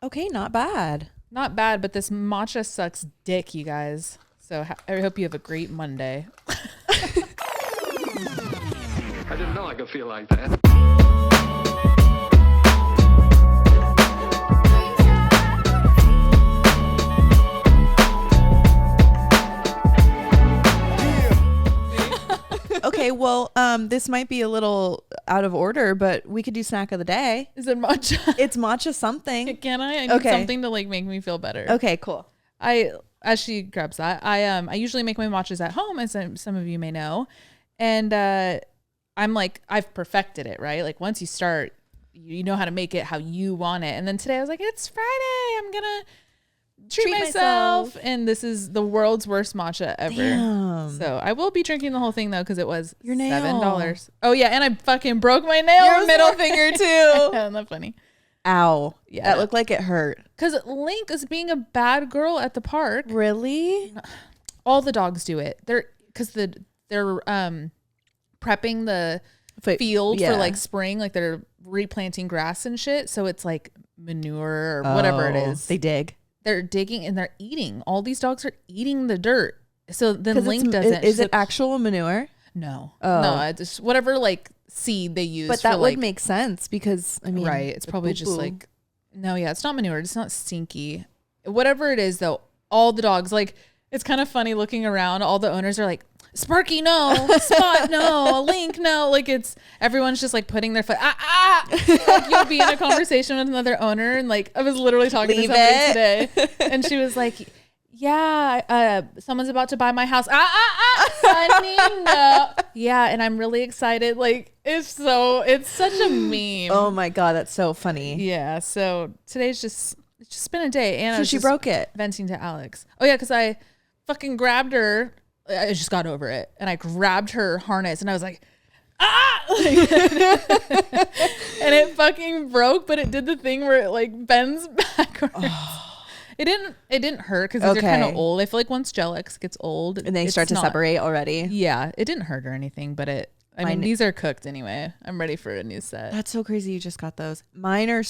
Okay, not bad. Not bad, but this matcha sucks dick, you guys. So I hope you have a great Monday. I didn't know I could feel like that. Okay, well, this might be a little out of order, but we could do snack of the day. Is it matcha? It's matcha something. Can I? I need something to like make me feel better. Okay, cool. As she grabs that, I usually make my matchas at home, as some of you may know, and I'm like, I've perfected it, right? Like once you start, you know how to make it how you want it. And then today I was like, it's Friday, I'm gonna treat myself, and this is the world's worst matcha ever. Damn. So I will be drinking the whole thing though, because it was Your nail. $7. Oh yeah, and I fucking broke my nail. Your middle finger too. Isn't that funny? Ow. Yeah, that looked like it hurt. Because Link is being a bad girl at the park. Really? All the dogs do it. They're prepping the field for like spring, like they're replanting grass and shit. So it's like manure or whatever it is. They dig. They're digging and they're eating. All these dogs are eating the dirt. So then Link doesn't. Is it actual manure? No. Oh. No, I just whatever like seed they use. But that would make sense because I mean, right. It's probably just like, no, yeah, it's not manure. It's not stinky. Whatever it is though, all the dogs, like, it's kind of funny looking around. All the owners are like, Sparky, no. Spot, no. Link, no. Like everyone's just like putting their foot. Like you'll be in a conversation with another owner, and like I was literally talking to somebody today, and she was like, "Yeah, someone's about to buy my house. Honey, no." Yeah, and I'm really excited. Like it's such a meme. Oh my god, that's so funny. Yeah. So today's it's just been a day, and so she broke it. Venting to Alex. Oh yeah, because I fucking grabbed her. I just got over it, and I grabbed her harness, and I was like, and it fucking broke, but it did the thing where it like bends backwards. Oh. It didn't hurt because they're kind of old. I feel like once Gel-X gets old, and they start to separate already. Yeah, it didn't hurt or anything, but I mean, these are cooked anyway. I'm ready for a new set. That's so crazy. You just got those. Mine are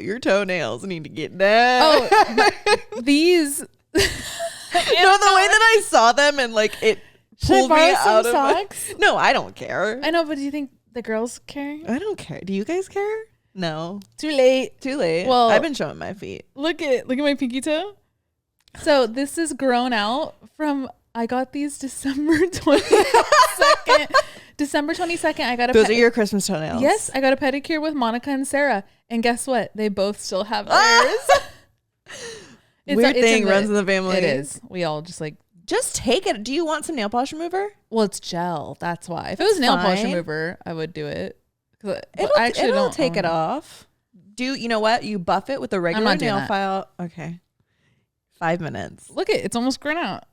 your toenails need to get done. Oh, these. No, the way that I saw them and like it pulled me out of socks? No, I don't care. I know, but do you think the girls care? I don't care. Do you guys care? No. Too late. Well, I've been showing my feet. Look at my pinky toe. So this is grown out from, I got these December 22nd. December 22nd, I got a Those are your Christmas toenails. Yes, I got a pedicure with Monica and Sarah. And guess what? They both still have theirs. Weird thing runs in the family. It is. We all just take it. Do you want some nail polish remover? Well, it's gel. That's why. If it was nail polish remover, I would do it. It'll take it off. You know what? You buff it with a regular nail file. Okay. 5 minutes. Look it's almost grown out.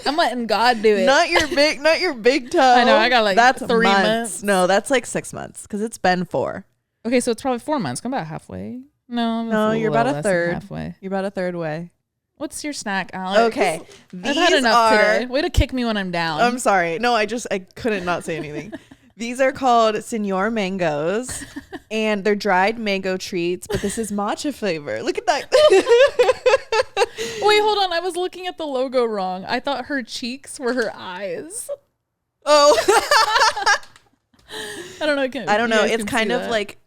I'm letting God do it. not your big toe. I know. I got that's 3 months. No, that's like 6 months because it's been 4. Okay, so it's probably 4 months. I'm about halfway. No, you're about a third. Halfway. You're about a third way. What's your snack, Alex? Okay. I've had enough today. Way to kick me when I'm down. I'm sorry. No, I couldn't not say anything. These are called Senor Mangoes, and they're dried mango treats, but this is matcha flavor. Look at that. Wait, hold on. I was looking at the logo wrong. I thought her cheeks were her eyes. Oh. I don't know. I don't know. It's kind of like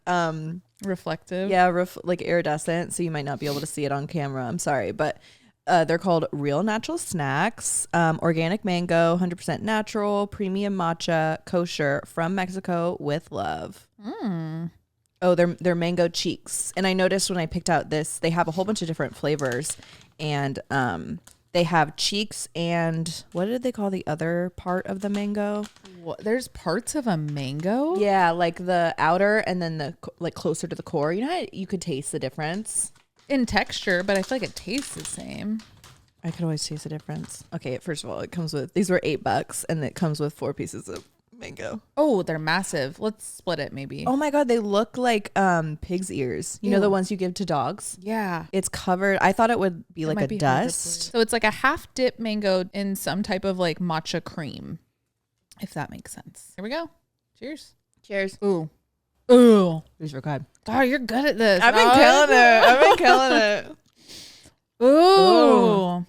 reflective. Yeah, like iridescent, so you might not be able to see it on camera. I'm sorry, but they're called Real Natural Snacks, organic mango, 100% natural, premium matcha, kosher, from Mexico with love. Oh, they're mango cheeks. And I noticed when I picked out this, they have a whole bunch of different flavors, and they have cheeks and what did they call the other part of the mango? What? There's parts of a mango? Yeah, like the outer and then the like closer to the core. You know how you could taste the difference? In texture, but I feel like it tastes the same. I could always taste the difference. Okay, first of all, it comes with, these were $8 and it comes with 4 pieces of mango. Oh, they're massive. Let's split it maybe. Oh my god, they look like pig's ears. You know the ones you give to dogs? Yeah. It's covered. I thought it would be like a dust. So it's like a half dip mango in some type of like matcha cream, if that makes sense. Here we go. Cheers. Cheers. Ooh. Ooh. These are good. God, you're good at this. I've been killing it. I've been killing it. Ooh.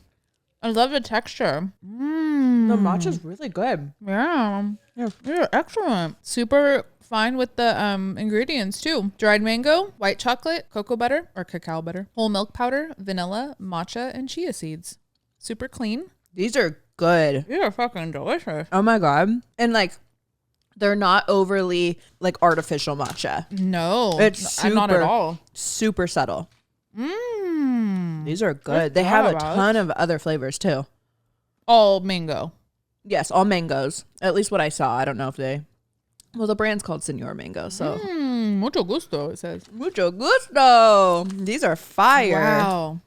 I love the texture. The matcha's really good. Yeah. Yeah. You're excellent. Super fine with the ingredients too. Dried mango, white chocolate, cocoa butter or cacao butter, whole milk powder, vanilla, matcha, and chia seeds. Super clean. These are good. These are fucking delicious. Oh my God. And like, they're not overly like artificial matcha. No, It's not at super- all. Super subtle. Mmm. These are good. They have a ton of other flavors too. All mango. Yes, all mangoes. At least what I saw. I don't know if they. Well, the brand's called Senor Mango, so. Mucho gusto, it says. Mucho gusto. These are fire. Wow.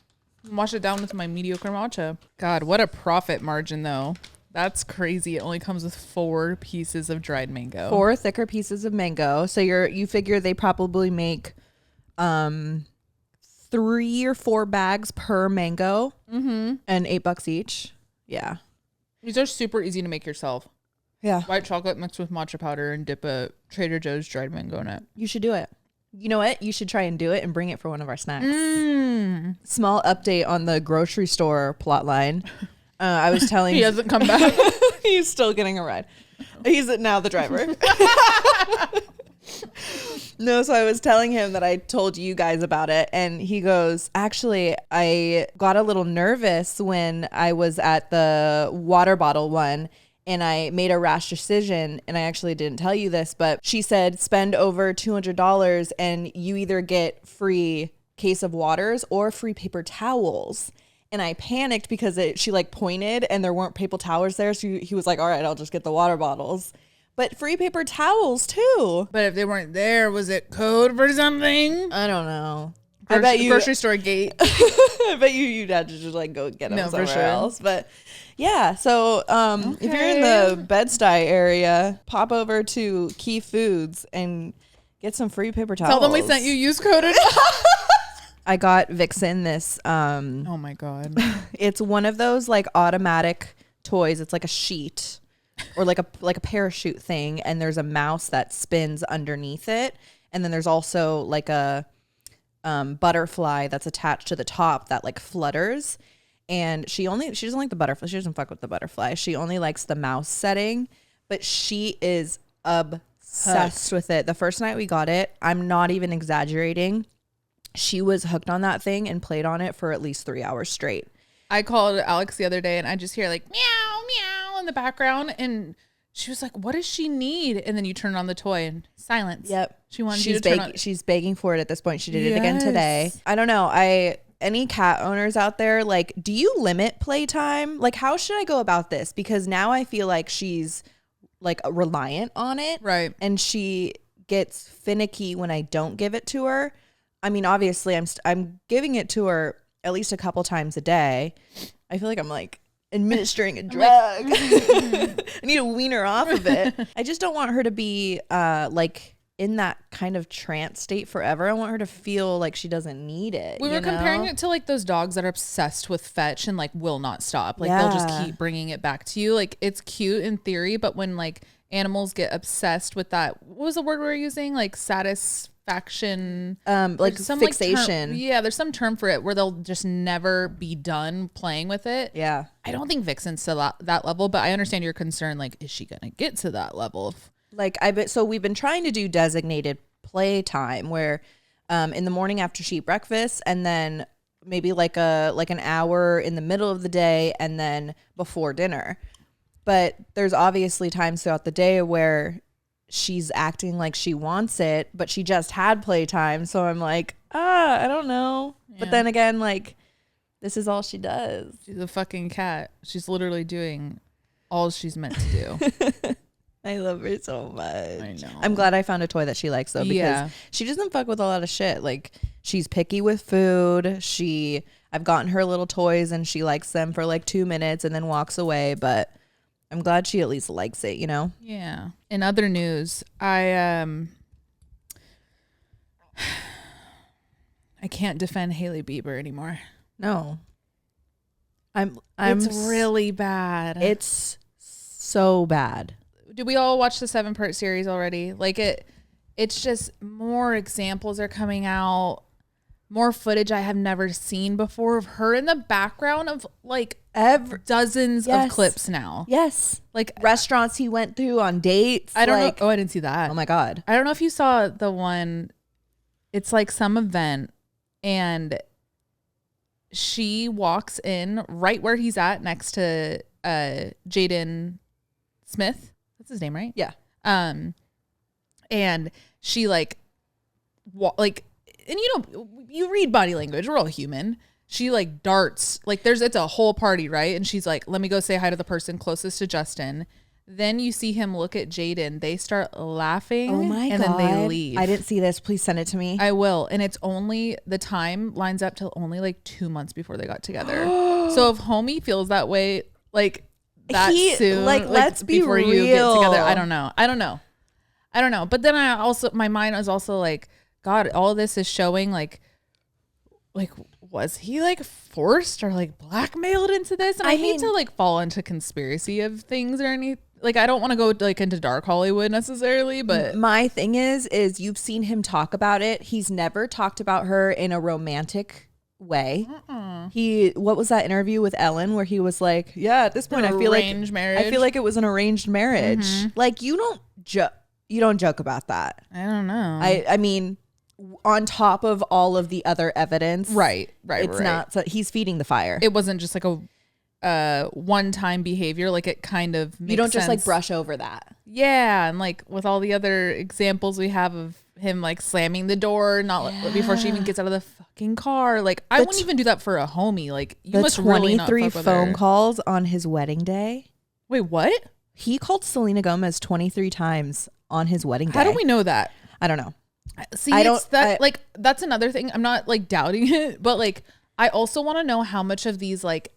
Wash it down with my mediocre matcha. God, what a profit margin though. That's crazy. It only comes with 4 pieces of dried mango. 4 thicker pieces of mango. So you figure they probably make 3 or 4 bags per mango, and $8 each. Yeah. These are super easy to make yourself. Yeah. White chocolate mixed with matcha powder and dip a Trader Joe's dried mango in it. You should do it. You know what? You should try and do it and bring it for one of our snacks. Small update on the grocery store plot line. I was telling He hasn't come back. He's still getting a ride. He's now the driver. No, so I was telling him that I told you guys about it, and he goes, actually, I got a little nervous when I was at the water bottle one, and I made a rash decision, and I actually didn't tell you this, but she said spend over $200 and you either get free case of waters or free paper towels. And I panicked because she like pointed and there weren't paper towels there. So he was like, all right, I'll just get the water bottles. But free paper towels too. But if they weren't there, was it code for something? I don't know. I bet you grocery store gate. I bet you'd have to just like go get them No, for somewhere sure. else. But yeah, so if you're in the Bed-Stuy area, pop over to Key Foods and get some free paper towels. Tell them we sent you use coded. I got Vixen this Oh my God. it's one of those like automatic toys. It's like a sheet or like a parachute thing, and there's a mouse that spins underneath it, and then there's also like a butterfly that's attached to the top that like flutters. And she doesn't like the butterfly. She doesn't fuck with the butterfly. She only likes the mouse setting, but she is obsessed with it. The first night we got it, I'm not even exaggerating, she was hooked on that thing and played on it for at least 3 hours straight. I called Alex the other day and I just hear like meow, meow in the background. And she was like, what does she need? And then you turn on the toy and silence. Yep. She wanted you to turn on. She's begging for it at this point. She did it again today. Yes. I don't know. Any cat owners out there, like, do you limit playtime? Like, how should I go about this? Because now I feel like she's like reliant on it. Right. And she gets finicky when I don't give it to her. I mean, obviously I'm giving it to her at least a couple times a day. I feel like I'm like administering a drug. I need to wean her off of it. I just don't want her to be like in that kind of trance state forever. I want her to feel like she doesn't need it. We were comparing it to like those dogs that are obsessed with fetch and like will not stop. Like they'll just keep bringing it back to you. Like it's cute in theory, but when like animals get obsessed with that, what was the word we were using? Like satisfaction, like there's some, fixation. There's some term for it where they'll just never be done playing with it. Yeah. I don't think Vixen's to that level, but I understand your concern. Like, is she gonna get to that level? Like so we've been trying to do designated playtime where in the morning after she eat breakfast, and then maybe like an hour in the middle of the day, and then before dinner. But there's obviously times throughout the day where she's acting like she wants it, but she just had playtime. So I'm like, I don't know. Yeah. But then again, like, this is all she does. She's a fucking cat. She's literally doing all she's meant to do. I love her so much. I know. I'm glad I found a toy that she likes though, because she doesn't fuck with a lot of shit. Like, she's picky with food. I've gotten her little toys and she likes them for like 2 minutes and then walks away, but I'm glad she at least likes it, you know? Yeah. In other news, I can't defend Hailey Bieber anymore. No. It's really bad. It's so bad. Did we all watch the 7-part series already? Like it it's just more examples are coming out, more footage I have never seen before of her in the background of like dozens of clips now. Yes. Like restaurants he went through on dates. I don't know. Oh, I didn't see that. Oh my God. I don't know if you saw the one. It's like some event and she walks in right where he's at next to Jaden Smith. That's his name, right? Yeah. And she and you know, you read body language. We're all human. She like darts, like it's a whole party, right? And she's like, let me go say hi to the person closest to Justin. Then you see him look at Jaden. They start laughing. Oh my God. God. Then they leave. I didn't see this. Please send it to me. I will. And it's only, the time lines up till only like 2 months before they got together. So if homie feels that way, like that soon, like let's be before real. you get together, I don't know. But then my mind is also like, God, all this is showing like was he like forced or like blackmailed into this? And I hate to like fall into conspiracy of things or anything. Like I don't want to go like into dark Hollywood necessarily, but my thing is you've seen him talk about it. He's never talked about her in a romantic way. What was that interview with Ellen where he was like, yeah, at this point I feel like it was an arranged marriage. Like you don't joke about that. I don't know. I mean, on top of all of the other evidence, right. It's not. So he's feeding the fire. It wasn't just like a one-time behavior. Like it kind of makes you don't just sense. like brush over that. Yeah, and like with all the other examples we have of him like slamming the door before she even gets out of the fucking car. Like I wouldn't even do that for a homie. Like you must really not fuck with 23 phone calls on his wedding day. Wait, what? He called Selena Gomez 23 times on his wedding day. How do we know that? I don't know. See, that's another thing. I'm not like doubting it, but like I also want to know how much of these like.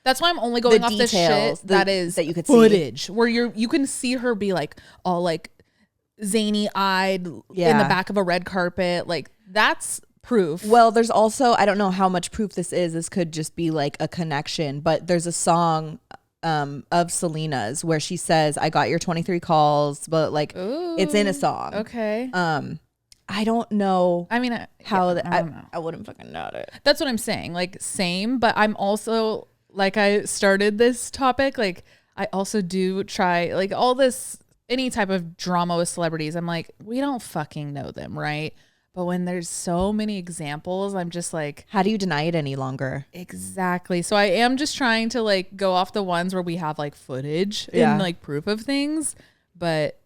That's why I'm only going off the shit that you could footage where you can see her be like all like zany eyed in the back of a red carpet. Like that's proof. Well, there's also, I don't know how much proof this is. This could just be like a connection, but there's a song of Selena's where she says, I got your 23 calls, but like it's in a song. Okay. I don't know. I mean, I wouldn't fucking know it. That's what I'm saying. Like same, but I'm also like I started this topic. Like I also do try like all this, any type of drama with celebrities. I'm like, we don't fucking know them, right? But when there's so many examples, I'm just like, how do you deny it any longer? Exactly. So I am just trying to like go off the ones where we have like footage and like proof of things. But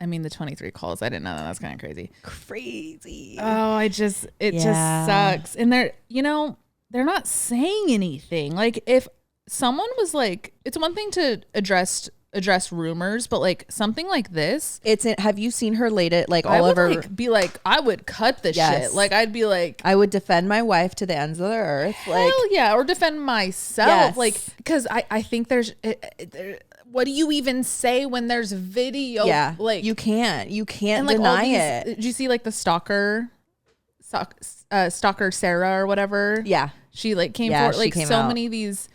I mean, the 23 calls, I didn't know that. That's kind of crazy. Crazy. Oh, it just sucks. And they're not saying anything. Like if someone was like, it's one thing to address rumors, but like something like this, have you seen her later? Like all of her, like, be like, I would cut the shit. Like I'd be like, I would defend my wife to the ends of the earth. Hell yeah, or defend myself. Yes. Like because I think there's. What do you even say when there's video? Yeah, like you can't like, deny it. Did you see like the stalker Sarah or whatever? Yeah, she like came forward. Like so out. Many of these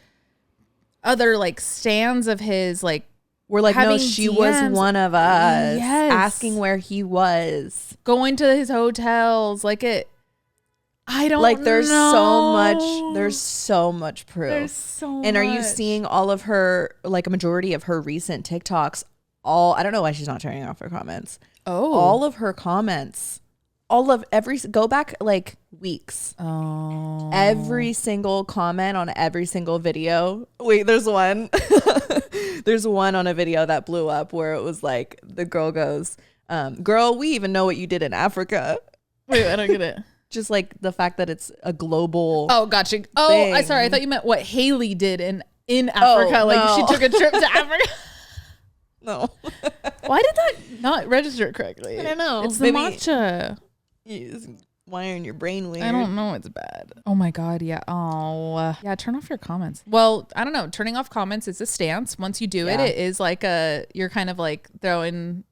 other like stands of his like we're like, no, she DMs. Was one of us. Yes. Asking where he was, going to his hotels. Like it. I don't like there's know. There's so much proof. There's so and are you seeing all of her, like a majority of her recent TikToks, I don't know why she's not turning off her comments. Oh. All of her comments, go back like weeks. Oh. Every single comment on every single video. Wait, there's one. There's one on a video that blew up where it was like, the girl goes, girl, we even know what you did in Africa. Wait, I don't get it. Just like the fact that it's a global. Oh, gotcha. Oh, I thought you meant what Hailey did in Africa. Like she took a trip to Africa. No. Why did that not register correctly? I don't know. It's the matcha. You just wiring your brain weird. I don't know. It's bad. Oh my God. Yeah. Oh, yeah. Turn off your comments. Well, I don't know. Turning off comments is a stance. Once you do it, it is like you're kind of like throwing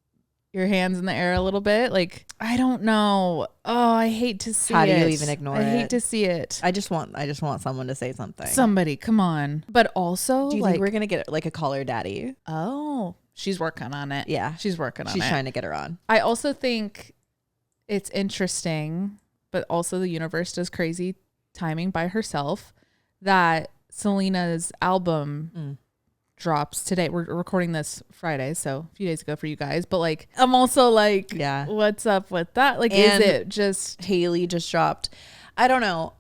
your hands in the air a little bit. Like, I don't know. Oh, I hate to see it. How do you even ignore it? I hate to see it. I just want someone to say something. Somebody, come on. But also, do you think we're going to get like a caller daddy? Oh, she's working on it. Yeah. She's working on it. She's trying to get her on. I also think it's interesting, but also the universe does crazy timing by herself, that Selena's album drops today. We're recording this Friday, so a few days ago for you guys. But like, I'm also like, Yeah. what's up with that? Like, And is it just Hailey just dropped? I don't know.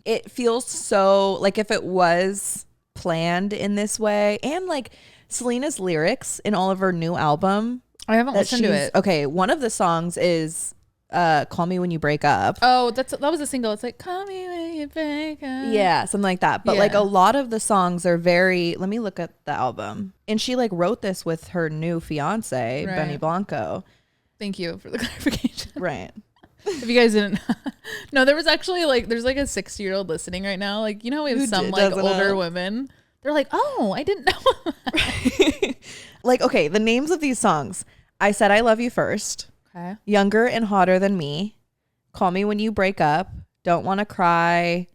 It feels so like if it was planned in this way, and like Selena's lyrics in all of her new album. I haven't that listened to she's- it. Okay, one of the songs is "Call Me When You Break Up." Oh, that was a single. It's like, call me when you break up. Yeah, something like that. But like Yeah. a lot of the songs are very. Let me look at the album. And she like wrote this with her new fiance, Right. Benny Blanco. Thank you for the clarification. Right. If you guys didn't, no, there was actually like, there's like a 60-year-old listening right now. Like, you know, we have Who some like doesn't older know? women. They're like, oh, I didn't know. Like, okay, the names of these songs. I Said I Love You First. Okay. Younger and Hotter Than Me. Call Me When You Break Up. Don't Want to Cry.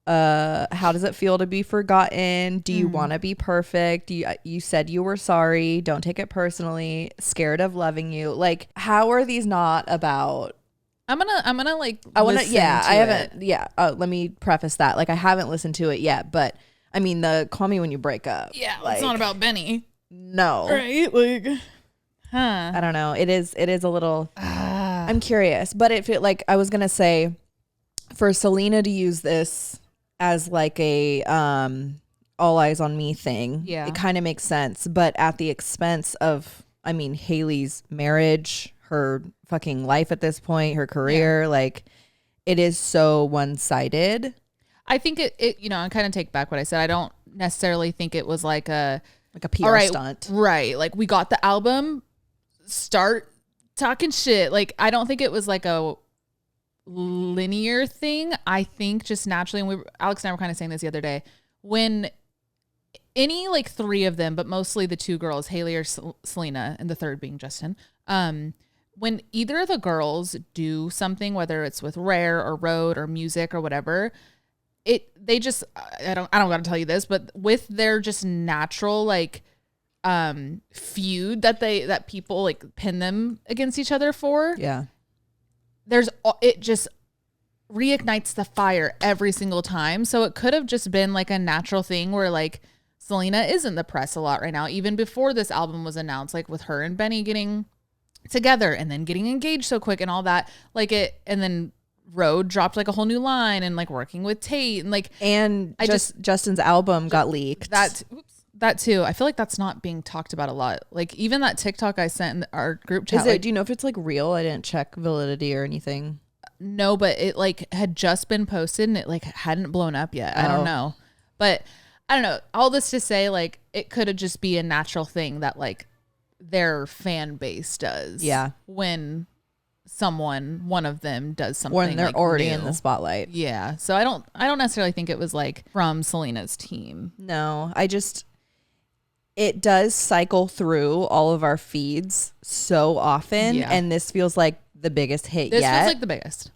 How Does It Feel to Be Forgotten? Do You Want to Be Perfect? You Said You Were Sorry. Don't Take It Personally. Scared of Loving You. Like, how are these not about? I'm gonna like, I want to, listen yeah, to I it. haven't, yeah. Let me preface that. Like, I haven't listened to it yet, but I mean, the Call Me When You Break Up. Yeah, like, it's not about Benny. no. Right? Like, huh. I don't know. It is a little, I'm curious, but it feel like I was going to say for Selena to use this as like a, all eyes on me thing. Yeah. It kind of makes sense, but at the expense of, I mean, Hailey's marriage, her fucking life at this point, her career, like it is so one-sided. I think it, you know, I kind of take back what I said. I don't necessarily think it was like a PR all right, stunt. Right. Like, we got the album, start talking shit. Like, I don't think it was like a linear thing. I think just naturally, and Alex and I were kind of saying this the other day, when any like three of them, but mostly the two girls, Hailey or Selena, and the third being Justin, when either of the girls do something, whether it's with Rare or Road or music or whatever, they just, I don't gotta tell you this, but with their just natural like feud that people like pin them against each other for, Yeah. it just reignites the fire every single time. So it could have just been like a natural thing where like Selena is in the press a lot right now, even before this album was announced, like with her and Benny getting together and then getting engaged so quick and all that, like it, and then Road dropped like a whole new line and like working with Tate and like, And Justin's album got leaked. that too. I feel like that's not being talked about a lot. Like even that TikTok I sent in our group chat. Is it? Do you know if it's like real? I didn't check validity or anything. No, but it like had just been posted and it like hadn't blown up yet. I Oh. don't know. But I don't know. All this to say, like, it could have just be a natural thing that like their fan base does. Yeah. When one of them does something, When they're like, already new. in the spotlight. Yeah. So I don't necessarily think it was like from Selena's team. No, it does cycle through all of our feeds so often. Yeah. And this feels like the biggest hit This yet. feels like the biggest.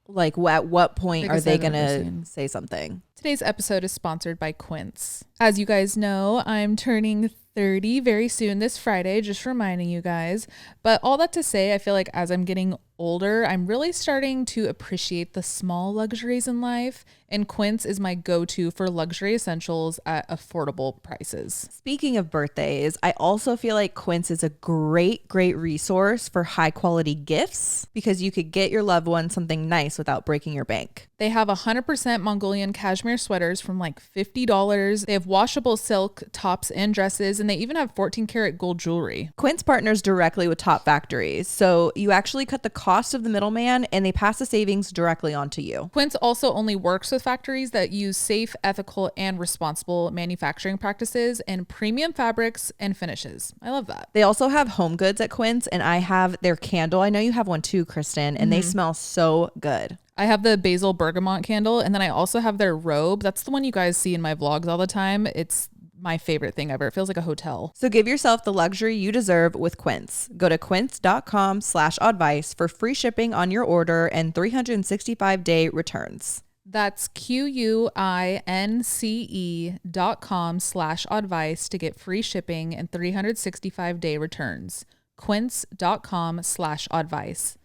Like at what point Biggest are they I've going ever to seen. say something? Today's episode is sponsored by Quince. As you guys know, I'm turning 30 very soon this Friday, just reminding you guys. But all that to say, I feel like as I'm getting older, I'm really starting to appreciate the small luxuries in life. And Quince is my go-to for luxury essentials at affordable prices. Speaking of birthdays, I also feel like Quince is a great resource for high quality gifts because you could get your loved one something nice without breaking your bank. They have 100% Mongolian cashmere sweaters from like $50. They have washable silk tops and dresses, and they even have 14 karat gold jewelry. Quince partners directly with top factories, so you actually cut the cost of the middleman and they pass the savings directly on to you. Quince also only works with factories that use safe, ethical, and responsible manufacturing practices and premium fabrics and finishes. I love that. They also have home goods at Quince, and I have their candle. I know you have one too, Kristen, and they smell so good. I have the basil bergamot candle, and then I also have their robe. That's the one you guys see in my vlogs all the time. It's my favorite thing ever. It feels like a hotel. So give yourself the luxury you deserve with Quince. Go to quince.com/oddvice for free shipping on your order and 365-day returns. That's QUINCE.com/oddvice to get free shipping and 365-day returns. Quince.com/oddvice.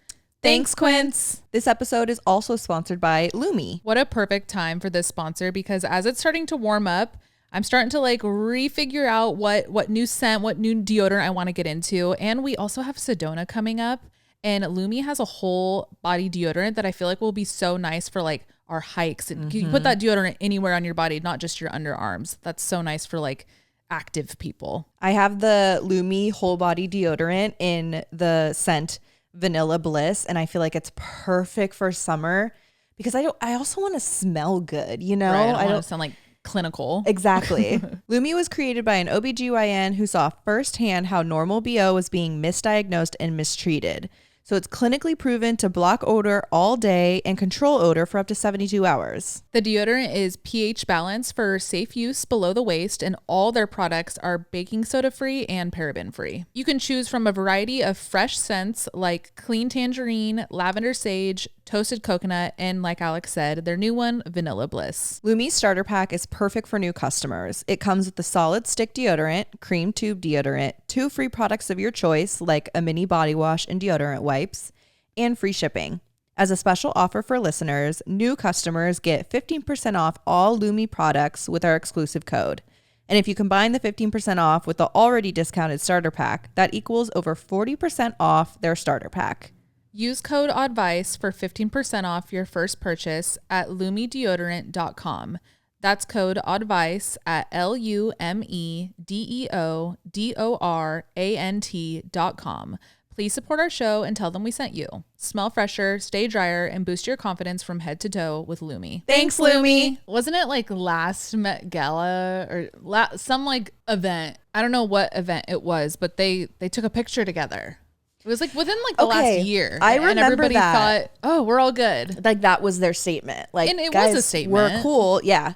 Thanks, Quince. This episode is also sponsored by Lumi. What a perfect time for this sponsor, because as it's starting to warm up, I'm starting to like refigure out what new scent, what new deodorant I want to get into. And we also have Sedona coming up, and Lumi has a whole body deodorant that I feel like will be so nice for like our hikes. And you put that deodorant anywhere on your body, not just your underarms. That's so nice for like active people. I have the Lumi whole body deodorant in the scent Vanilla Bliss, and I feel like it's perfect for summer because I also want to smell good, you know? Right, I don't want to sound like clinical. Exactly. Lumi was created by an OBGYN who saw firsthand how normal BO was being misdiagnosed and mistreated. So it's clinically proven to block odor all day and control odor for up to 72 hours. The deodorant is pH balanced for safe use below the waist, and all their products are baking soda free and paraben free. You can choose from a variety of fresh scents like clean tangerine, lavender sage, toasted coconut, and like Alex said, their new one, Vanilla Bliss. Lumi's starter pack is perfect for new customers. It comes with the solid stick deodorant, cream tube deodorant, 2 free products of your choice like a mini body wash and deodorant wipes, and free shipping. As a special offer for listeners, new customers get 15% off all Lumi products with our exclusive code. And if you combine the 15% off with the already discounted starter pack, that equals over 40% off their starter pack. Use code Oddvice for 15% off your first purchase at lumideodorant.com. That's code Oddvice at LUMIDEODORANT.com. Please support our show and tell them we sent you. Smell fresher, stay drier, and boost your confidence from head to toe with Lumi. Thanks, Lumi. Wasn't it like last Met Gala or some like event? I don't know what event it was, but they took a picture together. It was like within like the last year. I remember and everybody that. thought, oh, we're all good. Like that was their statement. Like, And it guys, was a statement. We're cool. Yeah.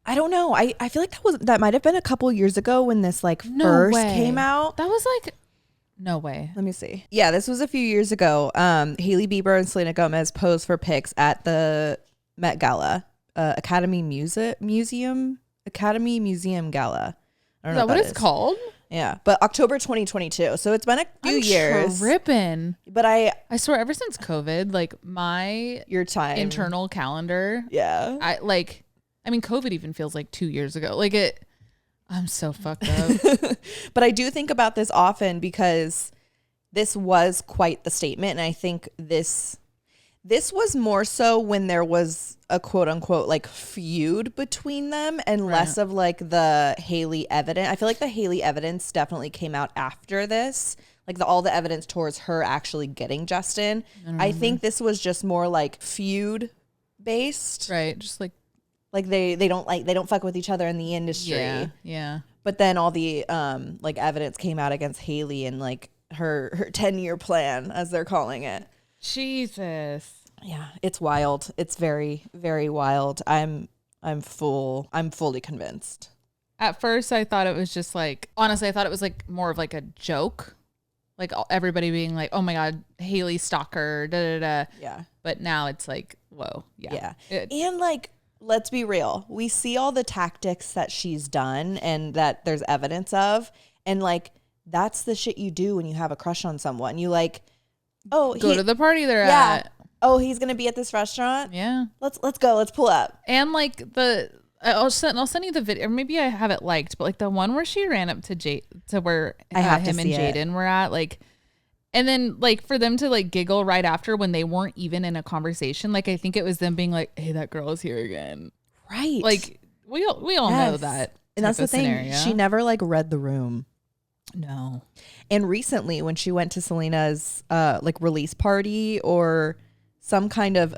I don't know. I feel like that might have been a couple years ago when this like first came out. That was like, no way. Let me see. Yeah, this was a few years ago. Hailey Bieber and Selena Gomez posed for pics at the Met Gala, Academy Museum Gala. I don't know what it's called. Yeah, but October 2022. So it's been a few years. Tripping. But I swear, ever since COVID, like your time internal calendar. Yeah. I mean, COVID even feels like 2 years ago. Like I'm so fucked up. But I do think about this often because this was quite the statement. And I think this was more so when there was a quote unquote like feud between them and less of like the Hailey evidence. I feel like the Hailey evidence definitely came out after this. Like all the evidence towards her actually getting Justin. I think this was just more like feud based. Right. Just like they don't fuck with each other in the industry. Yeah. Yeah. But then all the like evidence came out against Hailey and like her 10-year plan, as they're calling it. Jesus. Yeah, it's wild. It's very, very wild. I'm fully convinced. At first I thought it was just like, honestly, I thought it was like more of like a joke. Like everybody being like, oh my God, Hailey stalker, da da da. Yeah. But now it's like, whoa. Yeah. And like, let's be real. We see all the tactics that she's done and that there's evidence of. And like, that's the shit you do when you have a crush on someone. You like, oh, go to the party they're at. Oh, he's going to be at this restaurant. Yeah. Let's go. Let's pull up. And like I'll send you the video, or maybe I have it liked, but like the one where she ran up to where him and Jaden were at, like, and then like for them to like giggle right after when they weren't even in a conversation. Like, I think it was them being like, hey, that girl is here again. Right. Like we all know that. And that's the thing. Scenario. She never like read the room. No. And recently when she went to Selena's like release party or some kind of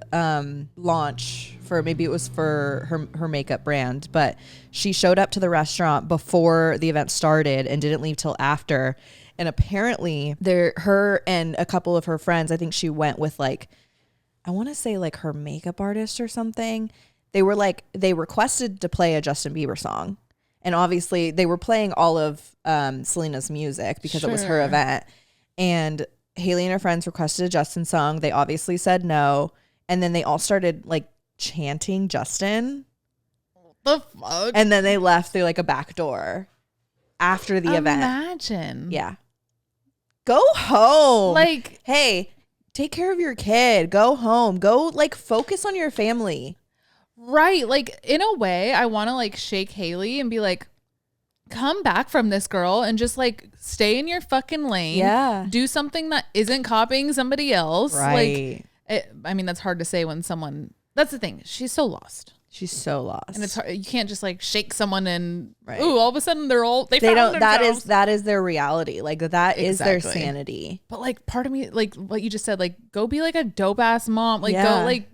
launch for, maybe it was for her makeup brand, but she showed up to the restaurant before the event started and didn't leave till after. And apparently her and a couple of her friends, I think she went with like, I want to say like her makeup artist or something. They were like, they requested to play a Justin Bieber song. And obviously they were playing all of Selena's music because it was her event. And Hailey and her friends requested a Justin song. They obviously said no. And then they all started like chanting Justin. The fuck? And then they left through like a back door after the event. Imagine. Yeah. Go home. Like, hey, take care of your kid. Go home. Go like focus on your family. Right. Like in a way, I want to like shake Hailey and be like, come back from this, girl, and just like stay in your fucking lane. Yeah. Do something that isn't copying somebody else. Right. Like, I mean, that's hard to say when someone, that's the thing. She's so lost. She's so lost. And it's hard. You can't just like shake someone and, right. ooh, all of a sudden they don't, found themselves. that is their reality. Like that is their sanity. But like part of me, like what you just said, like go be like a dope ass mom. Like Yeah. go like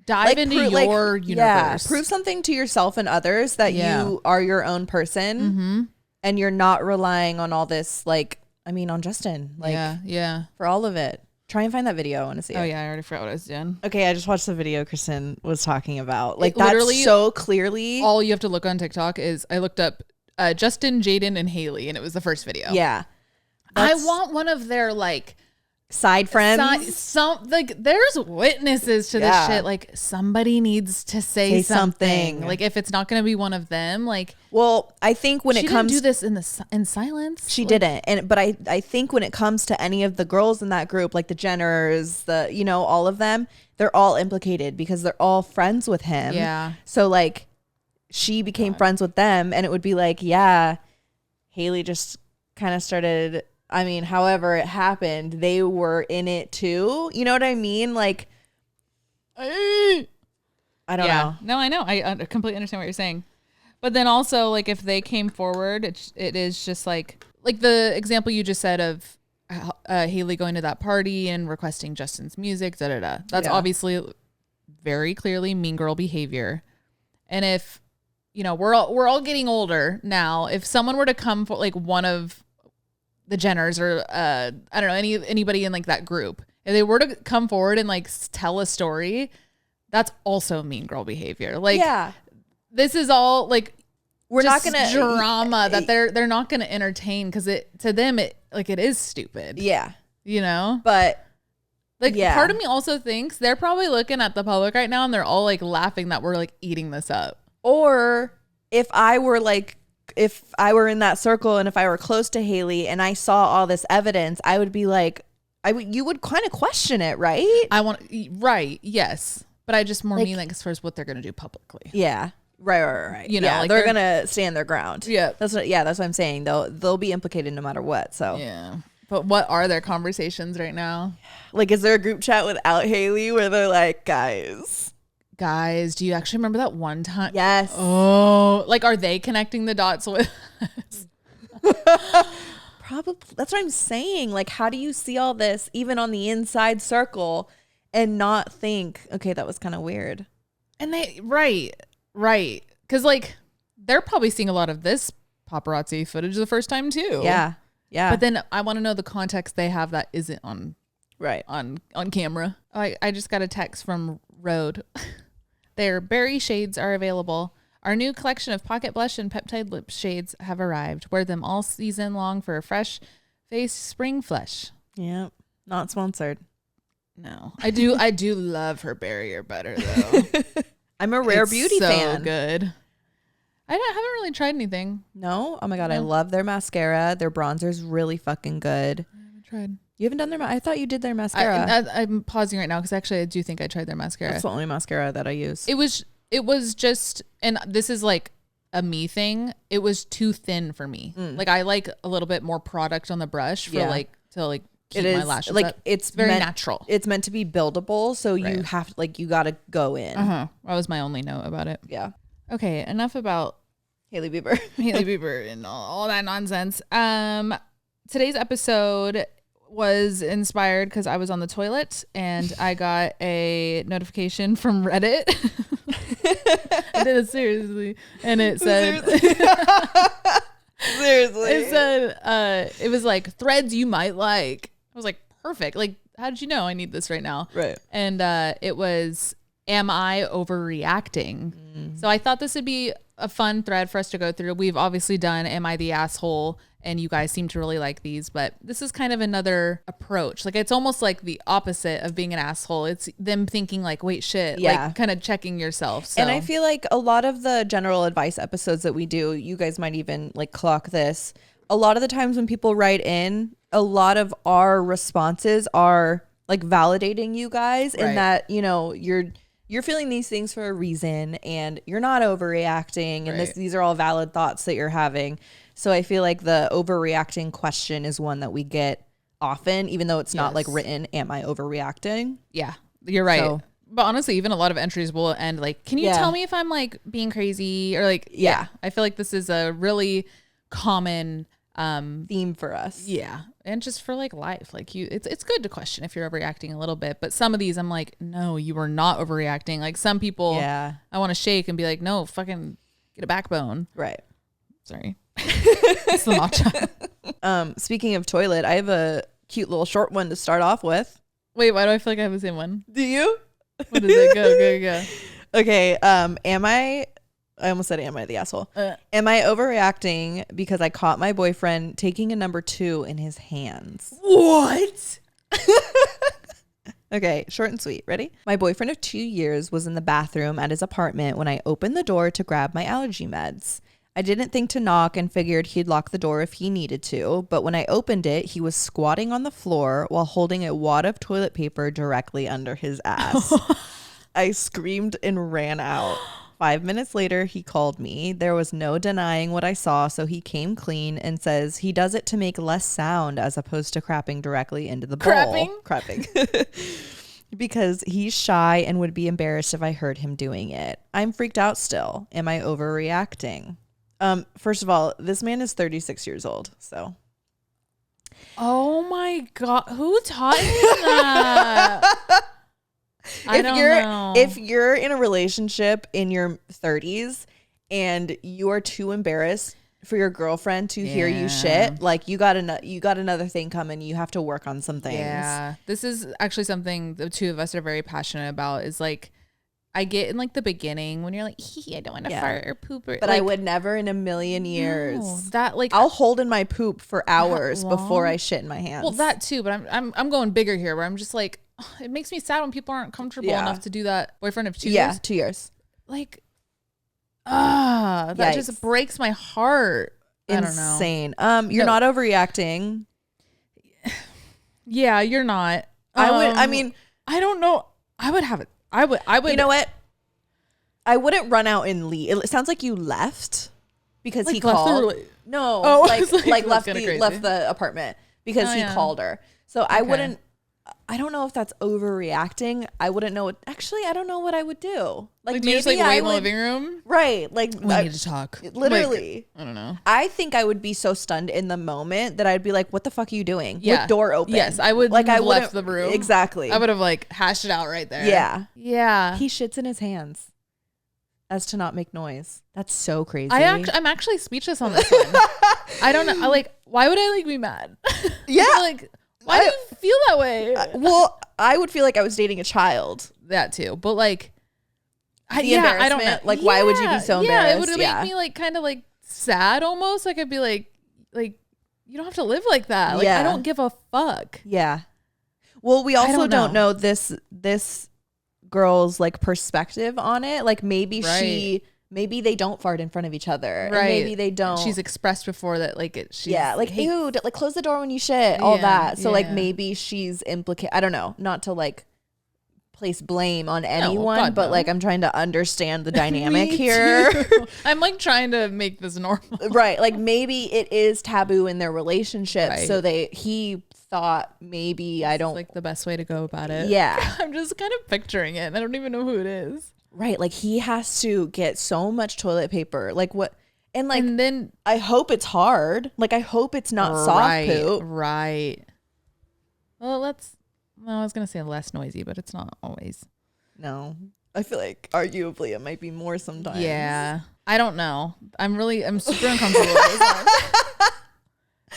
dive into your universe. Yeah, prove something to yourself and others that you are your own person and you're not relying on all this, like, I mean, on Justin. Like, yeah. For all of it. Try and find that video. I want to see it. Oh, yeah. I already forgot what I was doing. Okay, I just watched the video Kristen was talking about. Like, that's literally so clearly. All you have to look on TikTok is I looked up Justin, Jaden, and Hailey, and it was the first video. Yeah. I want one of their, like, side friends. Like there's witnesses to this shit. Like somebody needs to say something. Like if it's not going to be one of them, like. Well, I think when it comes, she didn't do this in silence. She didn't, but I think when it comes to any of the girls in that group, like the Jenners, all of them, they're all implicated because they're all friends with him. Yeah. So like, she became friends with them, and it would be like, yeah, Hailey just kind of started. I mean, however it happened, they were in it too. You know what I mean? Like, I don't know. No, I know. I completely understand what you're saying. But then also, like, if they came forward, it is just like the example you just said of Hailey going to that party and requesting Justin's music, That's obviously very clearly mean girl behavior. And if, we're all getting older now, if someone were to come for like one of the Jenners or I don't know, anybody in like that group, if they were to come forward and like tell a story, that's also mean girl behavior. Like, this is all like we're not gonna drama that they're not gonna entertain because to them it is stupid. Yeah, but like part of me also thinks they're probably looking at the public right now and they're all like laughing that we're like eating this up. Or if I were in that circle and if I were close to Hailey and I saw all this evidence, I would be like, you would kind of question it, right? Right. Yes. But I just more mean like as far as what they're going to do publicly. Yeah. Right. Like they're going to stand their ground. Yeah. That's what I'm saying. They'll be implicated no matter what. So yeah. But what are their conversations right now? Like, is there a group chat without Hailey where they're like, guys, do you actually remember that one time? Yes. Oh, like, are they connecting the dots with us? Probably. That's what I'm saying. Like, how do you see all this even on the inside circle and not think, okay, that was kind of weird? And right. Because like, they're probably seeing a lot of this paparazzi footage the first time too. Yeah. But then I want to know the context they have that isn't on camera. Oh, I just got a text from Rode. Their berry shades are available. Our new collection of pocket blush and peptide lip shades have arrived. Wear them all season long for a fresh face spring flush. Yeah. Not sponsored. No. I do love her barrier butter though. I'm a Rare Beauty fan. So good. I haven't really tried anything. No? Oh my God. No. I love their mascara. Their bronzer's really fucking good. I haven't tried. You haven't done I thought you did their mascara. I'm pausing right now because actually I do think I tried their mascara. That's the only mascara that I use. It was just, and this is like a me thing. It was too thin for me. Like I like a little bit more product on the brush for to keep my lashes like up. It's very natural. It's meant to be buildable, so you have you got to go in. That was my only note about it. Yeah. Okay, enough about Hailey Bieber. Hailey Bieber and all that nonsense. Today's episode was inspired because I was on the toilet and I got a notification from Reddit. I did it seriously, and it said seriously. It said it was like threads you might like. I was like, perfect. Like, how did you know I need this right now? Right. And it was, am I overreacting? So I thought this would be a fun thread for us to go through. We've obviously done Am I the Asshole? And you guys seem to really like these, but this is kind of another approach. Like, it's almost like the opposite of being an asshole. It's them thinking like, wait, shit, like kind of checking yourself. So. And I feel like a lot of the general advice episodes that we do, you guys might even like clock this. A lot of the times when people write in, a lot of our responses are like validating you guys Right. and that, you know, you're feeling these things for a reason and you're not overreacting and Right. these are all valid thoughts that you're having. So I feel like the overreacting question is one that we get often, even though it's not like Yes. written, am I overreacting? Yeah, you're right. So- But honestly, even a lot of entries will end like, can you Yeah. tell me if I'm like being crazy or like, Yeah. I feel like this is a really common, Theme for us. yeah. And just for like life, like it's good to question if you're overreacting a little bit, but some of these I'm like, no, you are not overreacting. Like some people, Yeah. I want to shake and be like, no, fucking get a backbone. Right. Sorry. It's the matcha. Speaking of toilet, I have a cute little short one to start off with. Wait, why do I feel like I have the same one? Do you? What is it? Go. Okay. I almost said, am I the asshole? Am I overreacting because I caught my boyfriend taking a number 2 in his hands? What? Okay, short and sweet. Ready? My boyfriend of 2 years was in the bathroom at his apartment when I opened the door to grab my allergy meds. I didn't think to knock and figured he'd lock the door if he needed to, but when I opened it, he was squatting on the floor while holding a wad of toilet paper directly under his ass. I screamed and ran out. 5 minutes later, he called me. There was no denying what I saw, so he came clean and says he does it to make less sound as opposed to crapping directly into the bowl. Crapping. Because he's shy and would be embarrassed if I heard him doing it. I'm freaked out still. Am I overreacting? First of all, this man is 36 years old, so. Oh my God. Who taught you that? I don't know. If you're in a relationship in your 30s and you are too embarrassed for your girlfriend to hear you shit, like you got another thing coming. You have to work on some things. Yeah. This is actually something the two of us are very passionate about is like, I get in like the beginning when you're like, I don't want to fart or poop. Or, But like, I would never in a million years. No, that like I'll hold in my poop for hours before I shit in my hands. well, that too, but I'm going bigger here where I'm just like, it makes me sad when people aren't comfortable enough to do that. Boyfriend of 2 years. Yeah, 2 years. Like, that Yikes. just breaks my heart. Insane. I don't know. You're not overreacting. Yeah, you're not. I mean, I don't know. I would have it. I would. You know what? I wouldn't run out and leave. It sounds like you left because Like he left called. the- No, Oh, I like was like, that's left kinda the crazy. left the apartment because Oh, he yeah. called her. So I wouldn't. I don't know if that's overreacting. I wouldn't know. Actually, I don't know what I would do. Like, do you just like I wait in the would- living room? Right. Like We need to talk. literally. Like, I don't know. I think I would be so stunned in the moment that I'd be like, "What the fuck are you doing?" Yeah. With door open. Yes, I would like have I wouldn't- left the room. Exactly. I would have like hashed it out right there. Yeah. Yeah. He shits in his hands as to not make noise. That's so crazy. I'm actually speechless on this one. I don't know. Why would I like be mad? Yeah. Like, why do you feel that way? Well, I would feel like I was dating a child. That too. But like, The I don't know. embarrassment, like, why would you be so Yeah, it would embarrassed? make me like kind of like sad almost. Like I'd be like you don't have to live like that. Like Yeah. I don't give a fuck. Yeah. Well, we also don't don't know. know this girl's like perspective on it. Like maybe maybe they don't fart in front of each other. And Right. maybe they don't. She's expressed before that she's like hate- ew, like close the door when you shit, all Yeah, that. So like yeah. maybe she's implicated. I don't know, not to like place blame on anyone, God, but no. like I'm trying to understand the dynamic Me here. too. I'm like trying to make this normal. Right, like maybe it is taboo in their relationship, Right. so he thought maybe I don't Like the best way to go about it. Yeah. I'm just kind of picturing it and I don't even know who it is. right, like he has to get so much toilet paper, like what, and like And then I hope it's hard, like I hope it's not soft poop. Right. Well, I was gonna say less noisy, but it's not always. No, I feel like arguably it might be more sometimes. Yeah. I don't know. I'm super uncomfortable with this one.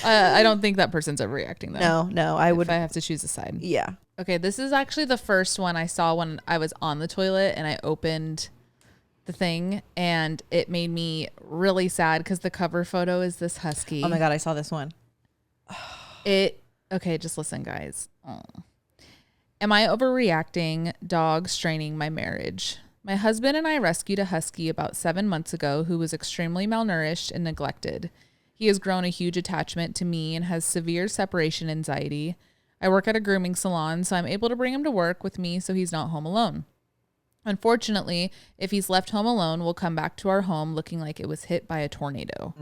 I don't think that person's overreacting though. No, I would. If I have to choose a side. Yeah. Okay, this is actually the first one I saw when I was on the toilet and I opened the thing and it made me really sad because the cover photo is this husky. Oh my God, I saw this one. Okay, just listen, guys. Oh. Am I overreacting? Dog straining my marriage. My husband and I rescued a husky about 7 months ago who was extremely malnourished and neglected. He has grown a huge attachment to me and has severe separation anxiety. I work at a grooming salon, so I'm able to bring him to work with me so he's not home alone. Unfortunately, if he's left home alone, we'll come back to our home looking like it was hit by a tornado.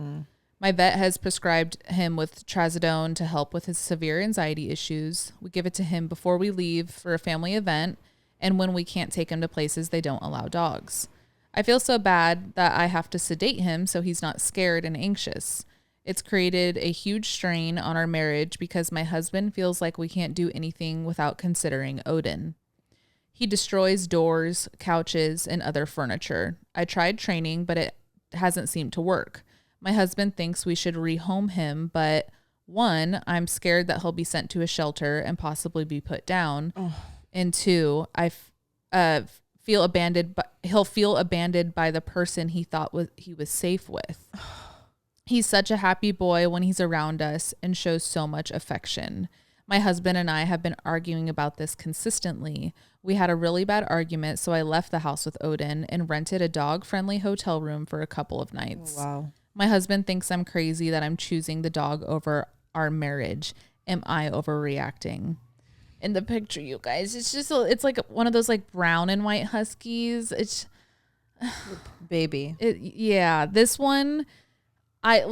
My vet has prescribed him with trazodone to help with his severe anxiety issues. We give it to him before we leave for a family event and when we can't take him to places they don't allow dogs. I feel so bad that I have to sedate him so he's not scared and anxious. It's created a huge strain on our marriage because my husband feels like we can't do anything without considering Odin. He destroys doors, couches, and other furniture. I tried training, but it hasn't seemed to work. My husband thinks we should rehome him, but 1, I'm scared that he'll be sent to a shelter and possibly be put down. And 2, feel abandoned, but he'll feel abandoned by the person he thought he was safe with. He's such a happy boy when he's around us and shows so much affection. My husband and I have been arguing about this consistently. We had a really bad argument, so I left the house with Odin and rented a dog-friendly hotel room for a couple of nights. Oh, wow. My husband thinks I'm crazy that I'm choosing the dog over our marriage. Am I overreacting? In the picture, you guys, it's like one of those like brown and white huskies. It's Baby. Yeah, this one, I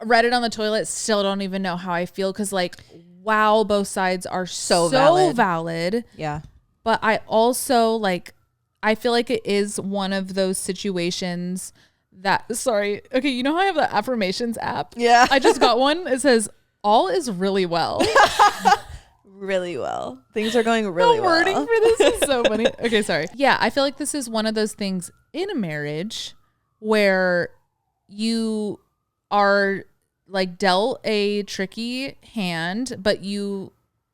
read it on the toilet. Still don't even know how I feel because like, wow, both sides are so valid. Yeah. But I also like, I feel like it is one of those situations that, sorry. Okay. You know how I have the affirmations app? Yeah. I just got one. It says, all is really well. Really well. Things are going really well. The wording for this is so funny. Okay. Sorry. Yeah. I feel like this is one of those things in a marriage where you are like dealt a tricky hand, but you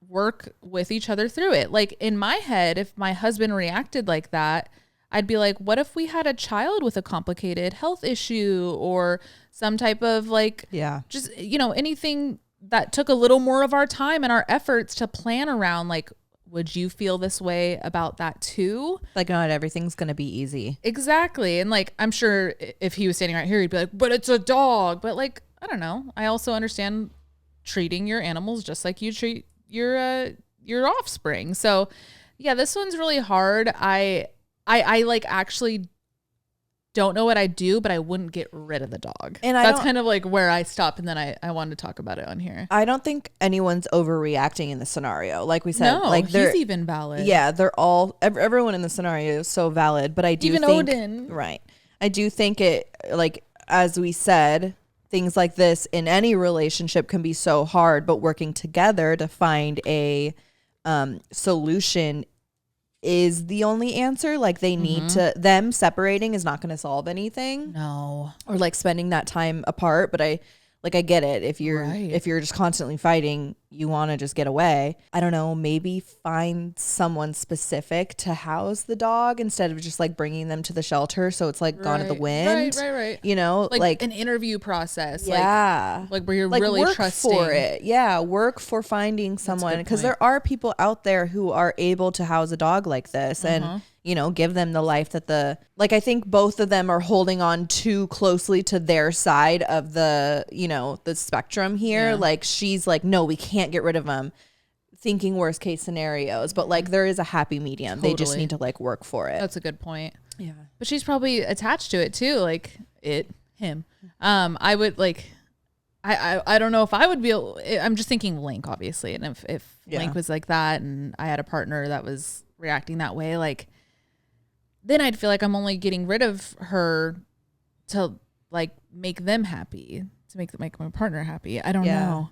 work with each other through it. Like in my head, if my husband reacted like that, I'd be like, what if we had a child with a complicated health issue or some type of like, just, anything that took a little more of our time and our efforts to plan around, like, would you feel this way about that too? Like not everything's going to be easy. Exactly. And like, I'm sure if he was standing right here, he'd be like, but it's a dog. But like, I don't know. I also understand treating your animals just like you treat your offspring. So yeah, this one's really hard. I like actually don't know what I do, but I wouldn't get rid of the dog. And that's kind of like where I stop. And then I wanted to talk about it on here. I don't think anyone's overreacting in the scenario. Like we said, no, like he's even valid. Yeah, they're all, everyone in the scenario is so valid, but I do even think, Odin. Right. I do think it, like, as we said, things like this in any relationship can be so hard, but working together to find a solution is the only answer. Like they need to, them separating is not going to solve anything. No. Or like spending that time apart. But I get it. If you're just constantly fighting, you want to just get away. I don't know, maybe find someone specific to house the dog instead of just like bringing them to the shelter. So it's like gone to the wind. Right. You know, like an interview process. Yeah. Like where you're like really work trusting. for it. Yeah. Work for finding someone, because there are people out there who are able to house a dog like this and, give them the life that I think both of them are holding on too closely to their side of the, the spectrum here. Yeah. Like she's like, no, we can't get rid of them, thinking worst case scenarios, but like there is a happy medium. Totally. They just need to like work for it. That's a good point. Yeah. But she's probably attached to it too. Like him. I would like, I don't know if I would be, I'm just thinking Link obviously. And if Link was like that and I had a partner that was reacting that way, like, then I'd feel like I'm only getting rid of her to like make them happy, to make my partner happy. I don't know.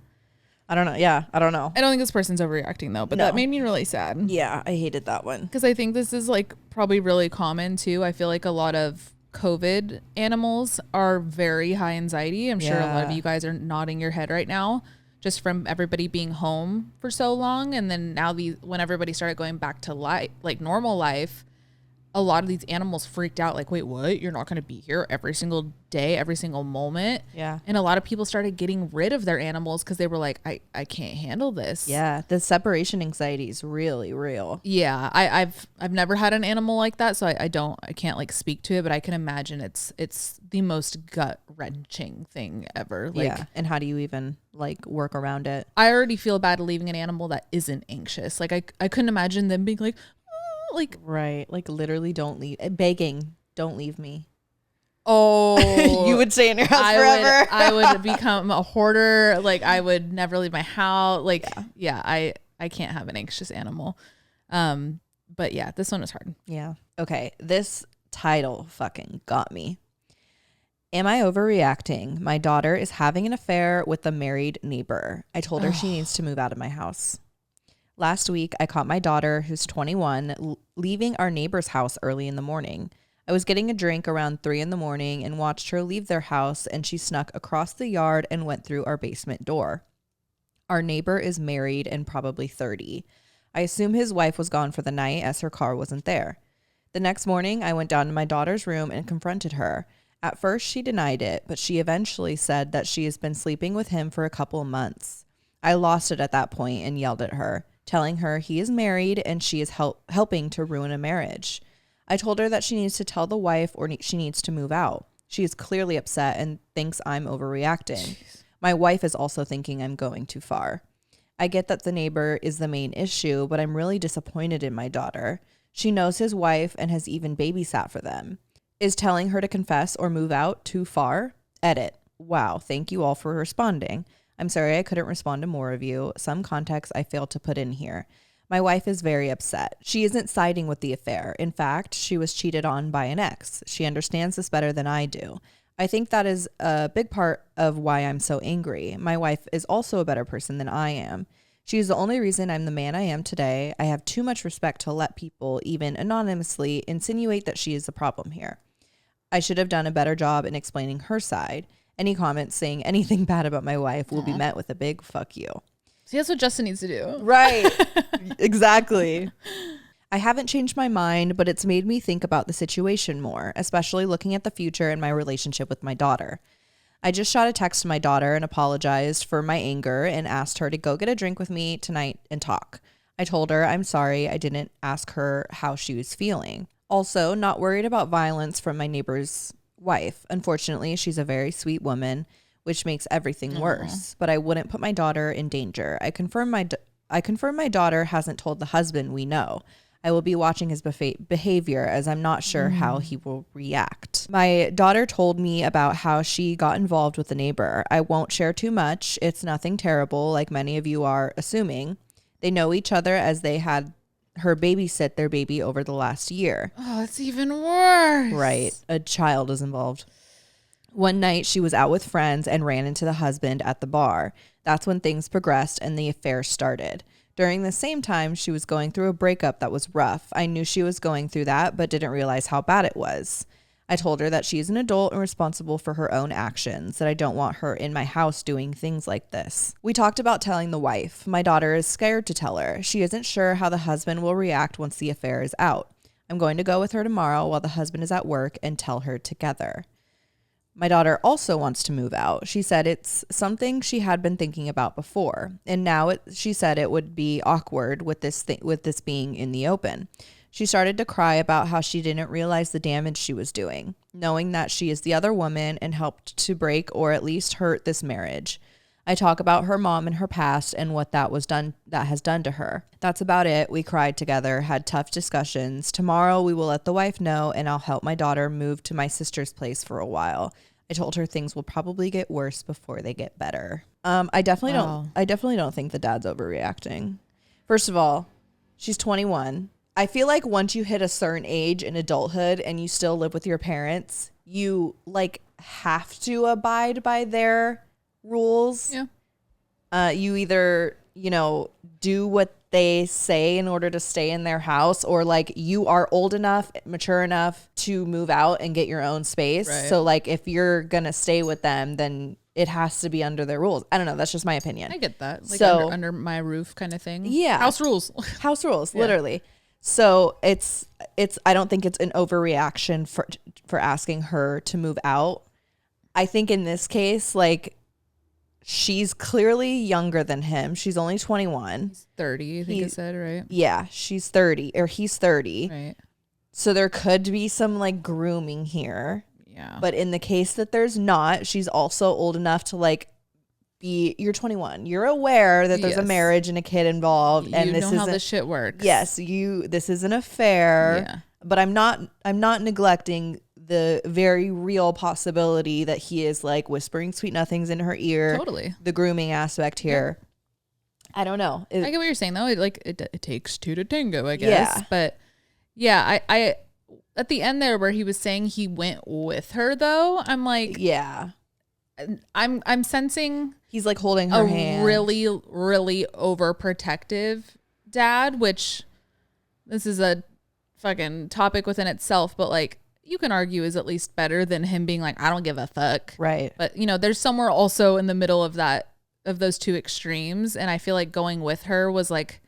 I don't know. Yeah, I don't know. I don't think this person's overreacting though, but that made me really sad. Yeah, I hated that one. Because I think this is like probably really common too. I feel like a lot of COVID animals are very high anxiety. I'm sure a lot of you guys are nodding your head right now, just from everybody being home for so long. And then now when everybody started going back to life, like normal life, a lot of these animals freaked out, like, wait, what? You're not going to be here every single day, every single moment. Yeah. And a lot of people started getting rid of their animals because they were like, I can't handle this. Yeah. The separation anxiety is really real. Yeah. I've never had an animal like that, so I can't like speak to it, but I can imagine it's the most gut wrenching thing ever. Like, yeah. And how do you even like work around it? I already feel bad leaving an animal that isn't anxious. Like I couldn't imagine them being like, like, right, like literally don't leave, begging, don't leave me. Oh, You would stay in your house forever. I would become a hoarder. Like I would never leave my house. Like, yeah, I can't have an anxious animal. But yeah, this one was hard. Yeah. Okay. This title fucking got me. Am I overreacting? My daughter is having an affair with a married neighbor. I told her she needs to move out of my house. Last week, I caught my daughter, who's 21, leaving our neighbor's house early in the morning. I was getting a drink around 3 in the morning and watched her leave their house, and she snuck across the yard and went through our basement door. Our neighbor is married and probably 30. I assume his wife was gone for the night as her car wasn't there. The next morning, I went down to my daughter's room and confronted her. At first, she denied it, but she eventually said that she has been sleeping with him for a couple of months. I lost it at that point and yelled at her, telling her he is married and she is helping to ruin a marriage. I told her that she needs to tell the wife or she needs to move out. She is clearly upset and thinks I'm overreacting. Jeez. My wife is also thinking I'm going too far. I get that the neighbor is the main issue, but I'm really disappointed in my daughter. She knows his wife and has even babysat for them. Is telling her to confess or move out too far? Edit. Wow, thank you all for responding. I'm sorry I couldn't respond to more of you. Some context I failed to put in here. My wife is very upset. She isn't siding with the affair. In fact, she was cheated on by an ex. She understands this better than I do. I think that is a big part of why I'm so angry. My wife is also a better person than I am. She is the only reason I'm the man I am today. I have too much respect to let people, even anonymously, insinuate that she is the problem here. I should have done a better job in explaining her side. Any comments saying anything bad about my wife will be met with a big fuck you. See, that's what Justin needs to do. Right. Exactly. I haven't changed my mind, but it's made me think about the situation more, especially looking at the future and my relationship with my daughter. I just shot a text to my daughter and apologized for my anger and asked her to go get a drink with me tonight and talk. I told her I'm sorry I didn't ask her how she was feeling. Also, not worried about violence from my neighbor's wife. Unfortunately, she's a very sweet woman, which makes everything worse. But I wouldn't put my daughter in danger. I confirm my daughter hasn't told the husband we know. I will be watching his behavior as I'm not sure how he will react. My daughter told me about how she got involved with the neighbor. I won't share too much. It's nothing terrible, like many of you are assuming. They know each other as they had her babysit their baby over the last year. Oh, it's even worse. Right. A child is involved. One night she was out with friends and ran into the husband at the bar. That's when things progressed and the affair started. During the same time, she was going through a breakup that was rough. I knew she was going through that, but didn't realize how bad it was. I told her that she's an adult and responsible for her own actions, that I don't want her in my house doing things like this. We talked about telling the wife. My daughter is scared to tell her. She isn't sure how the husband will react once the affair is out. I'm going to go with her tomorrow while the husband is at work and tell her together. My daughter also wants to move out. She said it's something she had been thinking about before, and now she said it would be awkward with this being in the open. She started to cry about how she didn't realize the damage she was doing, knowing that she is the other woman and helped to break or at least hurt this marriage. I talk about her mom and her past and what that has done to her. That's about it. We cried together, had tough discussions. Tomorrow we will let the wife know and I'll help my daughter move to my sister's place for a while. I told her things will probably get worse before they get better. I definitely don't think the dad's overreacting. First of all, she's 21. I feel like once you hit a certain age in adulthood and you still live with your parents, you like have to abide by their rules. Yeah. You either, do what they say in order to stay in their house, or like you are old enough, mature enough to move out and get your own space. Right. So like if you're going to stay with them, then it has to be under their rules. I don't know. That's just my opinion. I get that. Like so, under my roof kind of thing. Yeah. House rules. House rules, literally. So it's I don't think it's an overreaction for asking her to move out. I think in this case, like, she's clearly younger than him. She's only 21. He's 30, I think I said, right? Yeah, she's 30 or he's 30. Right. So there could be some like grooming here. Yeah. But in the case that there's not, she's also old enough to like you're 21. You're aware that there's a marriage and a kid involved, and you this know how this shit works. Yes, this is an affair. Yeah. But I'm not neglecting the very real possibility that he is like whispering sweet nothings in her ear. Totally. The grooming aspect here. Yeah. I don't know. I get what you're saying though. It takes two to tango, I guess. Yeah. But yeah, I at the end there where he was saying he went with her though, I'm like, yeah. I'm sensing he's like holding her hand. Really, really overprotective dad, which this is a fucking topic within itself, but like you can argue is at least better than him being like, I don't give a fuck. Right. But you know, there's somewhere also in the middle of those two extremes. And I feel like going with her was like,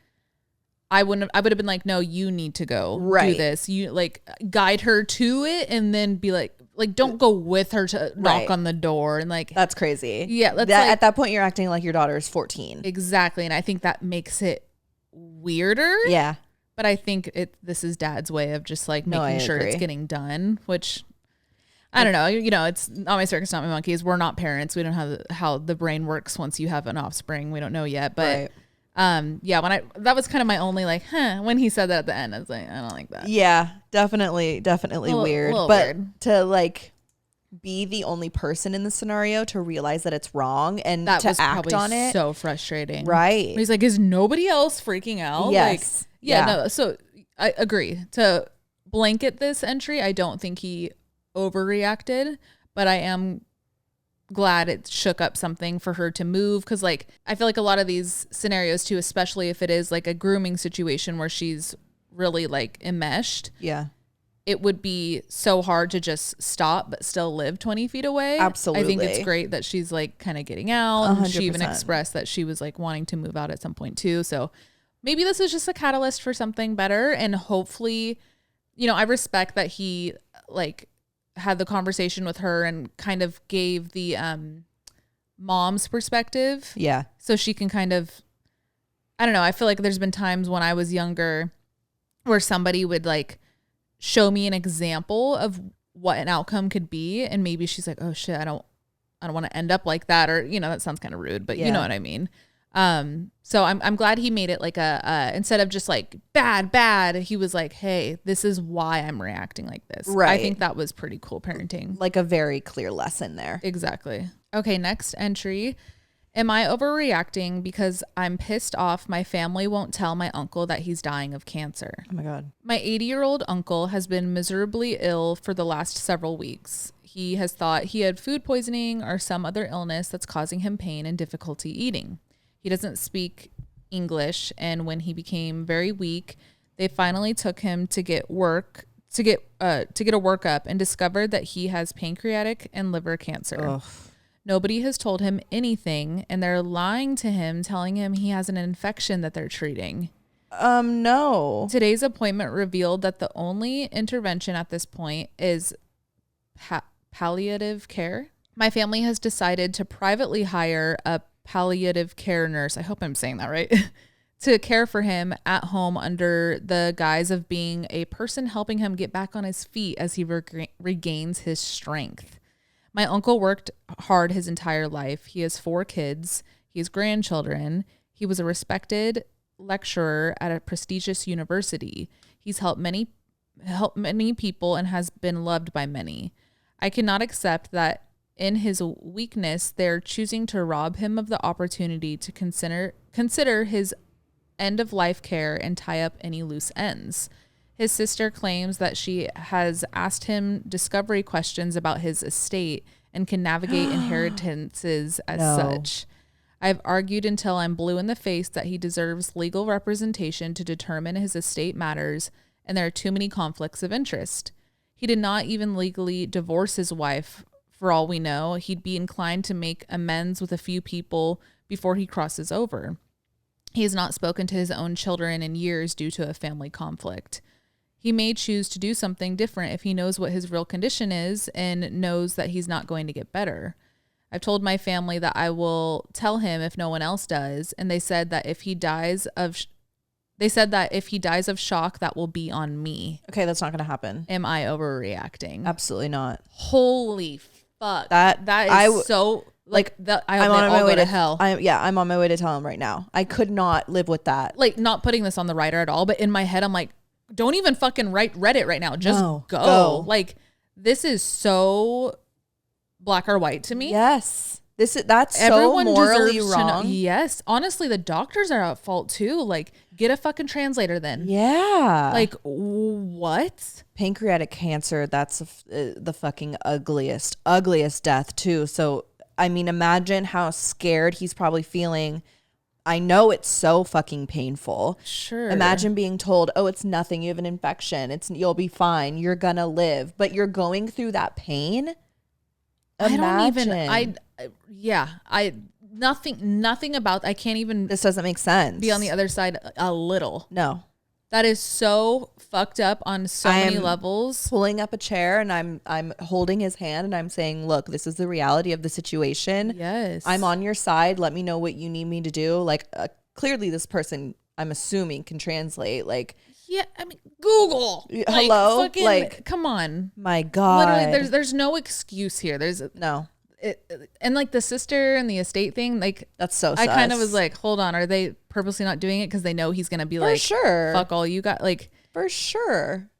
I would have been like, no, you need to go do this. You like guide her to it and then be like don't go with her to knock on the door and like that's crazy. Yeah, at that point you're acting like your daughter is 14. Exactly, and I think that makes it weirder. Yeah, but I think this is dad's way of just like making sure it's getting done. Which I don't know. You know, it's not my circus, not my monkeys. We're not parents. We don't have how the brain works once you have an offspring. We don't know yet, but. Yeah, that was kind of my only like, when he said that at the end, I was like, I don't like that. Yeah, definitely weird. But weird. To like be the only person in the scenario to realize that it's wrong and that to was act on it. So frustrating. Right. He's like, is nobody else freaking out? Yes. Like, yeah, no. So I agree. To blanket this entry, I don't think he overreacted, but I am glad it shook up something for her to move, because like I feel like a lot of these scenarios too, especially if it is like a grooming situation where she's really like enmeshed, it would be so hard to just stop but still live 20 feet away. Absolutely. I think it's great that she's like kind of getting out, 100%. and she even expressed that she was like wanting to move out at some point too. So maybe this is just a catalyst for something better, and hopefully, you know, I respect that he like had the conversation with her and kind of gave the mom's perspective. Yeah. So she can kind of, I don't know. I feel like there's been times when I was younger where somebody would like show me an example of what an outcome could be. And maybe she's like, oh shit, I don't want to end up like that. Or, you know, that sounds kind of rude, but you know what I mean? So I'm glad he made it like instead of just like bad, he was like, hey, this is why I'm reacting like this. Right. I think that was pretty cool parenting. Like a very clear lesson there. Exactly. Okay. Next entry. Am I overreacting because I'm pissed off my family won't tell my uncle that he's dying of cancer? Oh my God. My 80-year-old uncle has been miserably ill for the last several weeks. He has thought he had food poisoning or some other illness that's causing him pain and difficulty eating. He doesn't speak English, and when he became very weak, they finally took him to get a workup and discovered that he has pancreatic and liver cancer. Ugh. Nobody has told him anything, and they're lying to him, telling him he has an infection that they're treating. No. Today's appointment revealed that the only intervention at this point is palliative care. My family has decided to privately hire a palliative care nurse, I hope I'm saying that right, to care for him at home under the guise of being a person helping him get back on his feet as he regains his strength. My uncle worked hard his entire life. He has 4 kids. He has grandchildren. He was a respected lecturer at a prestigious university. He's helped many people and has been loved by many. I cannot accept that in his weakness, they're choosing to rob him of the opportunity to consider his end-of-life care and tie up any loose ends. His sister claims that she has asked him discovery questions about his estate and can navigate inheritances as such. I've argued until I'm blue in the face that he deserves legal representation to determine his estate matters, and there are too many conflicts of interest. He did not even legally divorce his wife. For all we know, he'd be inclined to make amends with a few people before he crosses over. He has not spoken to his own children in years due to a family conflict. He may choose to do something different if he knows what his real condition is and knows that he's not going to get better. I've told my family that I will tell him if no one else does, and they said that if he dies of shock, that will be on me. Okay, that's not going to happen. Am I overreacting? Absolutely not. Holy fuck. That is so like that. I'm on my way to hell. I'm on my way to tell him right now. I could not live with that. Like, not putting this on the writer at all, but in my head, I'm like, don't even fucking write Reddit right now. Just go. Like, this is so black or white to me. Yes. That's Everyone so morally deserves to know. wrong. Yes. Honestly, the doctors are at fault too. Like, get a fucking translator then. Yeah. Like, what? Pancreatic cancer, that's the fucking ugliest death too. So, I mean, imagine how scared he's probably feeling. I know it's so fucking painful. Sure. Imagine being told, oh, it's nothing. You have an infection. You'll be fine. You're going to live. But you're going through that pain. Imagine. Nothing about, I can't even. This doesn't make sense. Be on the other side a little. No. That is so fucked up on so many levels. Pulling up a chair and I'm holding his hand and I'm saying, look, this is the reality of the situation. Yes. I'm on your side. Let me know what you need me to do. Like, clearly this person, I'm assuming, can translate. Like, yeah, I mean, Google. Hello? Fucking, like, come on. My God. Literally, there's no excuse here. No. And like the sister and the estate thing, like, that's so I sus. kind of was like, hold on, are they purposely not doing it because they know he's gonna be like, sure, fuck all you got, like, for sure.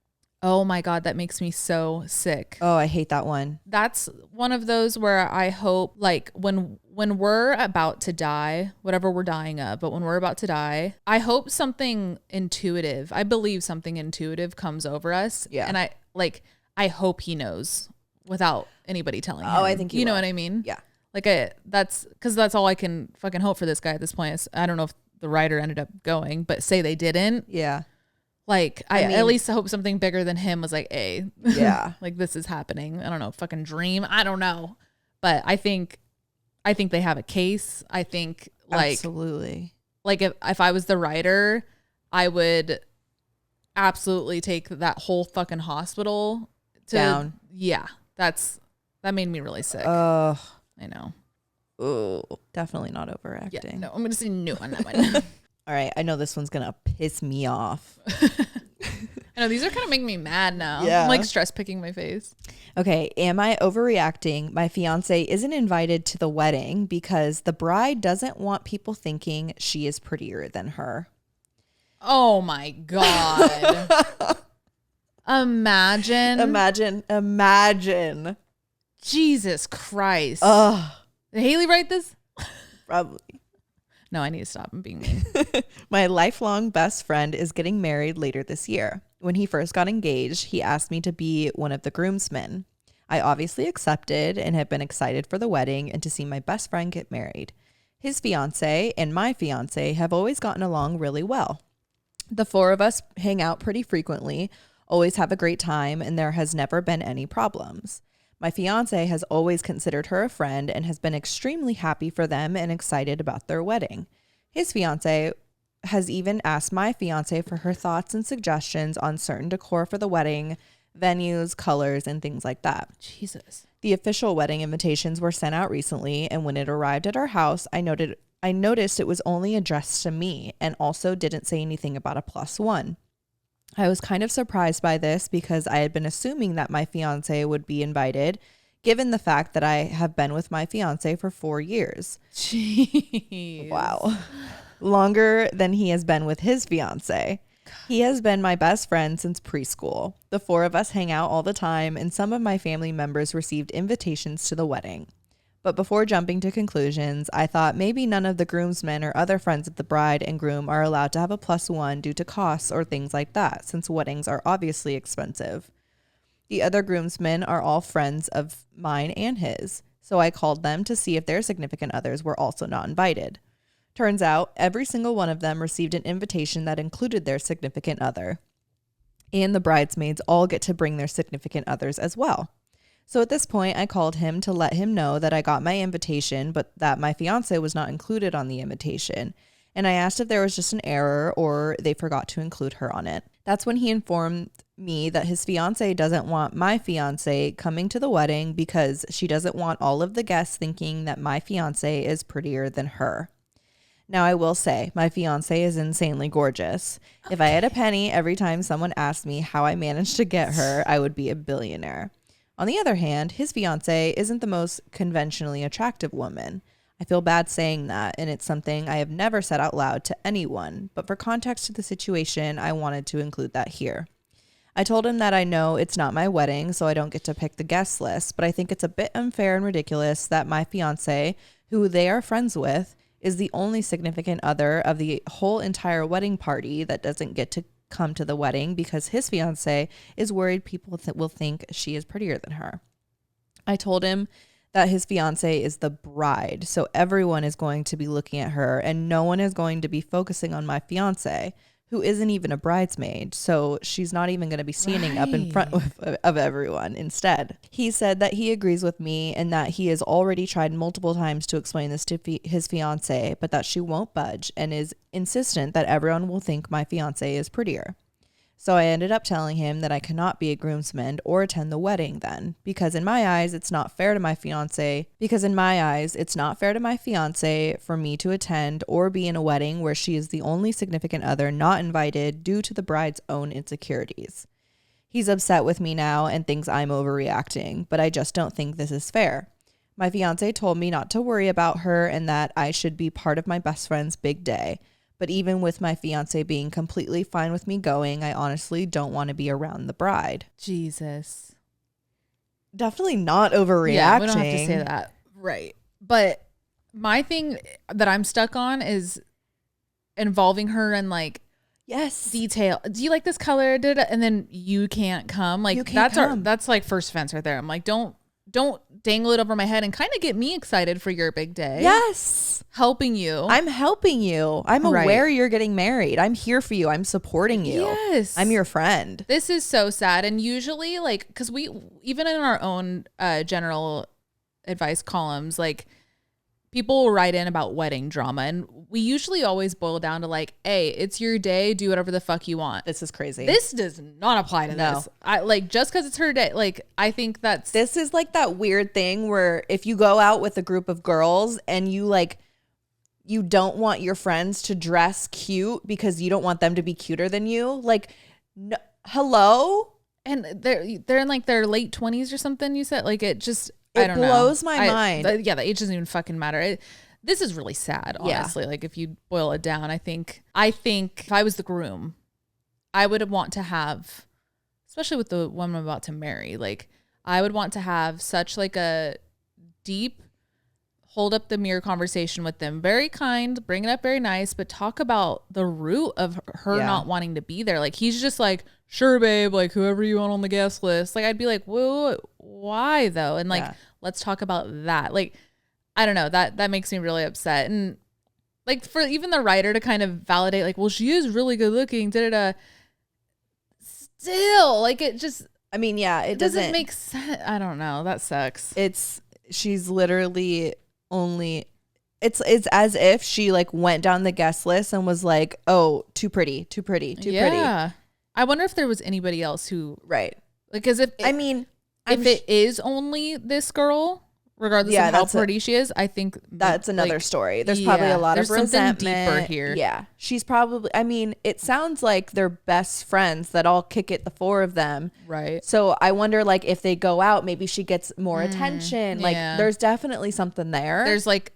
Oh my God, that makes me so sick. Oh, I hate that one. That's one of those where I hope, like, when we're about to die, whatever we're dying of, but when we're about to die, I hope something intuitive, I believe something intuitive comes over us. Yeah. And I hope he knows without anybody telling him. Oh, I think you know what I mean? Yeah. Like, that's because that's all I can fucking hope for this guy at this point. I don't know if the writer ended up going, but say they didn't. Yeah. Like, I mean, at least hope something bigger than him was like, hey, yeah, like, this is happening. I don't know, fucking dream. I don't know. But I think they have a case. I think, like, absolutely. Like, if I was the writer, I would absolutely take that whole fucking hospital down. Yeah. That made me really sick. I know. Oh, definitely not overacting. Yeah, no, I'm going to say no on that one. All right. I know this one's going to piss me off. I know, these are kind of making me mad now. Yeah. I'm like stress picking my face. Okay. Am I overreacting? My fiance isn't invited to the wedding because the bride doesn't want people thinking she is prettier than her. Oh my God. Imagine. Jesus Christ. Did Hailey write this? Probably. No, I need to stop. I'm being mean. My lifelong best friend is getting married later this year. When he first got engaged, he asked me to be one of the groomsmen. I obviously accepted and have been excited for the wedding and to see my best friend get married. His fiance and my fiance have always gotten along really well. The four of us hang out pretty frequently, always have a great time, and there has never been any problems. My fiance has always considered her a friend and has been extremely happy for them and excited about their wedding. His fiance has even asked my fiance for her thoughts and suggestions on certain decor for the wedding, venues, colors, and things like that. Jesus. The official wedding invitations were sent out recently, and when it arrived at our house, I noticed it was only addressed to me and also didn't say anything about a +1. I was kind of surprised by this because I had been assuming that my fiance would be invited, given the fact that I have been with my fiance for 4 years. Jeez. Wow. Longer than he has been with his fiance. He has been my best friend since preschool. The four of us hang out all the time, and some of my family members received invitations to the wedding. But before jumping to conclusions, I thought maybe none of the groomsmen or other friends of the bride and groom are allowed to have a +1 due to costs or things like that, since weddings are obviously expensive. The other groomsmen are all friends of mine and his, so I called them to see if their significant others were also not invited. Turns out, every single one of them received an invitation that included their significant other. And the bridesmaids all get to bring their significant others as well. So at this point, I called him to let him know that I got my invitation, but that my fiance was not included on the invitation. and I asked if there was just an error or they forgot to include her on it. That's when he informed me that his fiance doesn't want my fiance coming to the wedding because she doesn't want all of the guests thinking that my fiance is prettier than her. Now, I will say, my fiance is insanely gorgeous. Okay. If I had a penny every time someone asked me how I managed to get her, I would be a billionaire. On the other hand, his fiance isn't the most conventionally attractive woman. I feel bad saying that, and it's something I have never said out loud to anyone, but for context to the situation, I wanted to include that here. I told him that I know it's not my wedding, so I don't get to pick the guest list, but I think it's a bit unfair and ridiculous that my fiance, who they are friends with, is the only significant other of the whole entire wedding party that doesn't get to come to the wedding because his fiance is worried people will think she is prettier than her. I told him that his fiance is the bride, so everyone is going to be looking at her and no one is going to be focusing on my fiance, who isn't even a bridesmaid, so she's not even going to be standing up in front of everyone instead. He said that he agrees with me and that he has already tried multiple times to explain this to his fiance, but that she won't budge and is insistent that everyone will think my fiance is prettier. So I ended up telling him that I cannot be a groomsman or attend the wedding then, because in my eyes, it's not fair to my fiance for me to attend or be in a wedding where she is the only significant other not invited due to the bride's own insecurities. He's upset with me now and thinks I'm overreacting, but I just don't think this is fair. My fiance told me not to worry about her and that I should be part of my best friend's big day. But even with my fiance being completely fine with me going, I honestly don't want to be around the bride. Jesus. Definitely not overreacting. Yeah, we don't have to say that. Right. But my thing that I'm stuck on is involving her in like detail. Do you like this color? And then you can't come. Like that's like first offense right there. I'm like, don't dangle it over my head and kind of get me excited for your big day. Yes. Helping you. I'm helping you. I'm aware you're getting married. I'm here for you. I'm supporting you. Yes. I'm your friend. This is so sad. And usually like, cause we, even in our own general advice columns, like people will write in about wedding drama and we usually always boil down to like, hey, it's your day. Do whatever the fuck you want. This is crazy. This does not apply to this. I like just cause it's her day. Like, I think this is like that weird thing where if you go out with a group of girls and you don't want your friends to dress cute because you don't want them to be cuter than you. Like, no, hello? And they're in like their late 20s or something, you said? Like, I don't know. It blows my mind. The age doesn't even fucking matter. This is really sad, honestly. Yeah. Like, if you boil it down, I think if I was the groom, I would want to have, especially with the woman I'm about to marry, like, I would want to have such like a deep, hold up the mirror conversation with them. Very kind, bring it up very nice, but talk about the root of her not wanting to be there. Like, he's just like, sure, babe, like whoever you want on the guest list. Like, I'd be like, whoa, why though? And like, let's talk about that. Like, I don't know, that makes me really upset. And like for even the writer to kind of validate, like, well, she is really good looking, still, like, it just, I mean, yeah, it doesn't make sense. I don't know. That sucks. She's literally it's as if she like went down the guest list and was like, oh, too pretty. I wonder if there was anybody else who, like, because if it is only this girl, regardless of how pretty she is, I think that's another story. There's probably a lot of resentment deeper here. Yeah, she's probably, I mean, it sounds like they're best friends that all kick it, the four of them. Right. So I wonder, like, if they go out, maybe she gets more attention. Like, there's definitely something there. There's like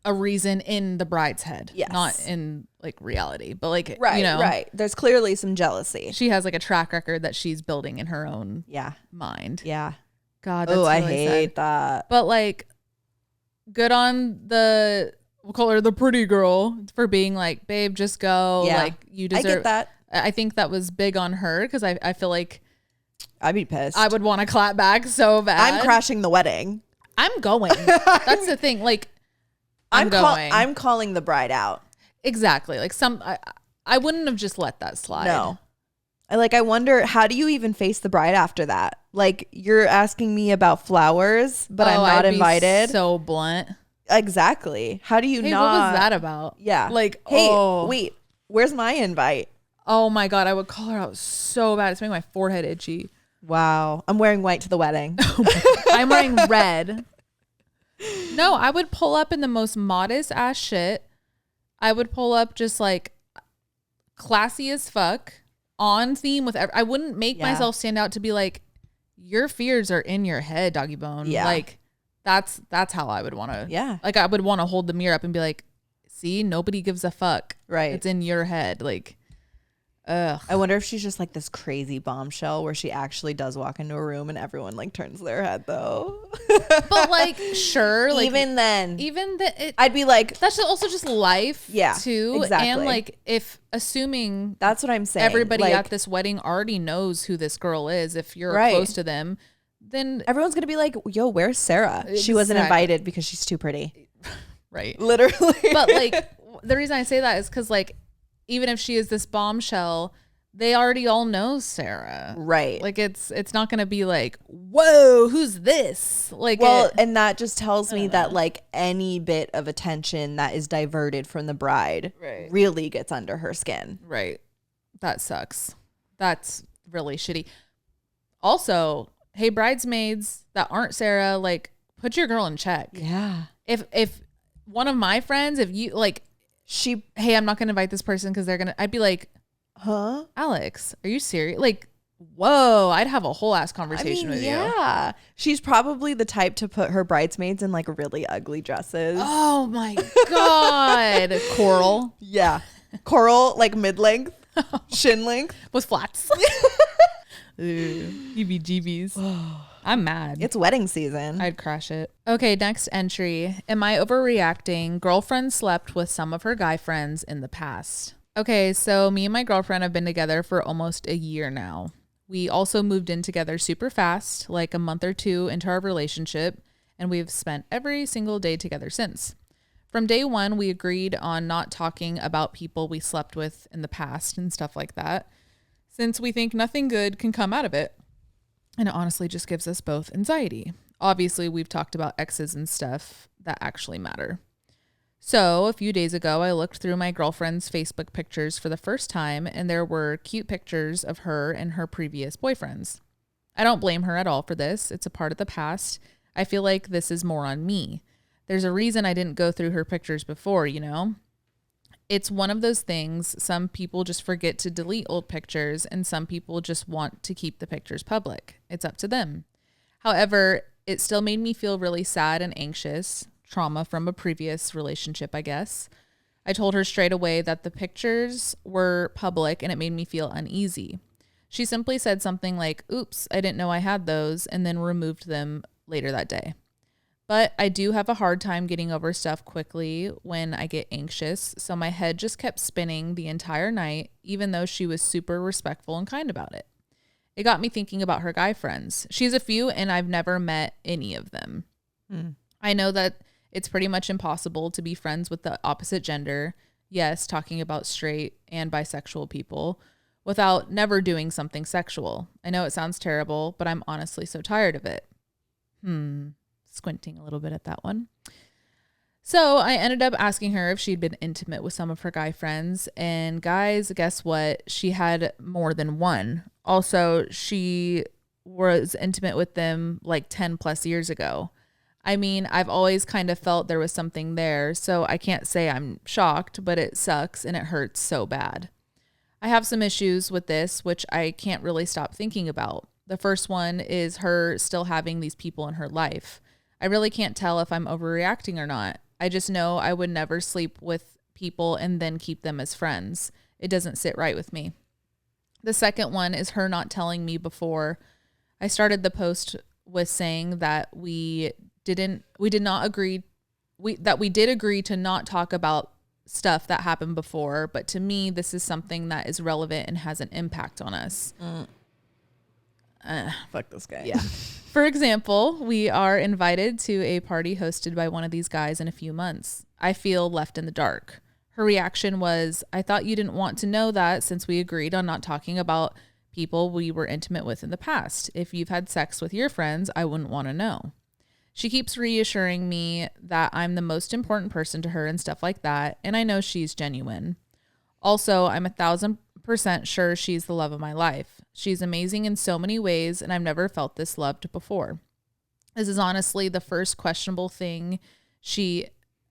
a reason in the bride's head, not in like reality, but like, right. There's clearly some jealousy. She has like a track record that she's building in her own mind. Yeah. God, that's really I hate that. But like, good on we'll call her the pretty girl for being like, babe, just go. Yeah. Like, you deserve. I get that. I think that was big on her because I feel like I'd be pissed. I would want to clap back so bad. I'm crashing the wedding. I'm going. That's the thing. Like, I'm going. I'm calling the bride out. Exactly. Like I wouldn't have just let that slide. No. I wonder, how do you even face the bride after that? Like, you're asking me about flowers, but I'm not invited. So blunt. Exactly. How do you Hey, not? what was that about? Yeah. Like, hey, oh. wait, where's my invite? Oh my God, I would call her out so bad. It's making my forehead itchy. Wow. I'm wearing white to the wedding. I'm wearing red. No, I would pull up in the most modest ass shit. I would pull up just like classy as fuck, on theme with I wouldn't make myself stand out to be like, your fears are in your head, doggy bone. Yeah. Like that's how I would want to. Yeah. Like I would want to hold the mirror up and be like, see, nobody gives a fuck. Right. It's in your head. Like, ugh. I wonder if she's just like this crazy bombshell where she actually does walk into a room and everyone like turns their head though. But like, sure. Like even then, I'd be like, that's also just life. Yeah, too. exactly. And like, if assuming that's what I'm saying. everybody like, at this wedding already knows who this girl is, if you're Right. close to them, then everyone's going to be like, yo, where's Sarah? She wasn't Exactly. invited because she's too pretty. right. Literally. But like, the reason I say that is because like, even if she is this bombshell, they already all know Sarah. Right. Like it's not going to be like, whoa, who's this? Like, well, and that just tells me that like any bit of attention that is diverted from the bride Right. really gets under her skin. right. That sucks. That's really shitty. Also, hey, bridesmaids that aren't Sarah, like put your girl in check. Yeah. If one of my friends, if you like, hey, I'm not going to invite this person because I'd be like, huh? Alex, are you serious? Like, whoa, I'd have a whole ass conversation with you. Yeah. She's probably the type to put her bridesmaids in like really ugly dresses. Oh my God. Coral Yeah. Coral, like mid-length, shin length. with flats. EBGBs. I'm mad. It's wedding season. I'd crash it. Okay, next entry. Am I overreacting? Girlfriend slept with some of her guy friends in the past. Okay, so me and my girlfriend have been together for almost a year now. We also moved in together super fast, like a month or two into our relationship, and we've spent every single day together since. From day one, we agreed on not talking about people we slept with in the past and stuff like that, since we think nothing good can come out of it. And it honestly just gives us both anxiety. Obviously, we've talked about exes and stuff that actually matter. So a few days ago, I looked through my girlfriend's Facebook pictures for the first time, and there were cute pictures of her and her previous boyfriends. I don't blame her at all for this. It's a part of the past. I feel like this is more on me. There's a reason I didn't go through her pictures before, you know? It's one of those things. Some people just forget to delete old pictures, and some people just want to keep the pictures public. It's up to them. However, it still made me feel really sad and anxious. Trauma from a previous relationship, I guess. I told her straight away that the pictures were public and it made me feel uneasy. She simply said something like, oops, I didn't know I had those, and then removed them later that day. But I do have a hard time getting over stuff quickly when I get anxious, so my head just kept spinning the entire night, even though she was super respectful and kind about it. It got me thinking about her guy friends. She has a few, and I've never met any of them. I know that it's pretty much impossible to be friends with the opposite gender, yes, talking about straight and bisexual people, without never doing something sexual. I know it sounds terrible, but I'm honestly so tired of it. Squinting a little bit at that one. So I ended up asking her if she'd been intimate with some of her guy friends, and guys, guess what? She had more than one. Also, she was intimate with them like 10 plus years ago. I mean, I've always kind of felt there was something there, so I can't say I'm shocked, but it sucks and it hurts so bad. I have some issues with this, which I can't really stop thinking about. The first one is her still having these people in her life. I really can't tell if I'm overreacting or not. I just know I would never sleep with people and then keep them as friends. It doesn't sit right with me. The second one is her not telling me before. I started the post with saying that we did agree to not talk about stuff that happened before, but to me, this is something that is relevant and has an impact on us. Fuck this guy. Yeah. For example, we are invited to a party hosted by one of these guys in a few months. I feel left in the dark. Her reaction was, I thought you didn't want to know that since we agreed on not talking about people we were intimate with in the past. If you've had sex with your friends, I wouldn't want to know. She keeps reassuring me that I'm the most important person to her and stuff like that. And I know she's genuine. Also, I'm 1,000% sure she's the love of my life. She's amazing in so many ways, and I've never felt this loved before. This is honestly the first questionable thing she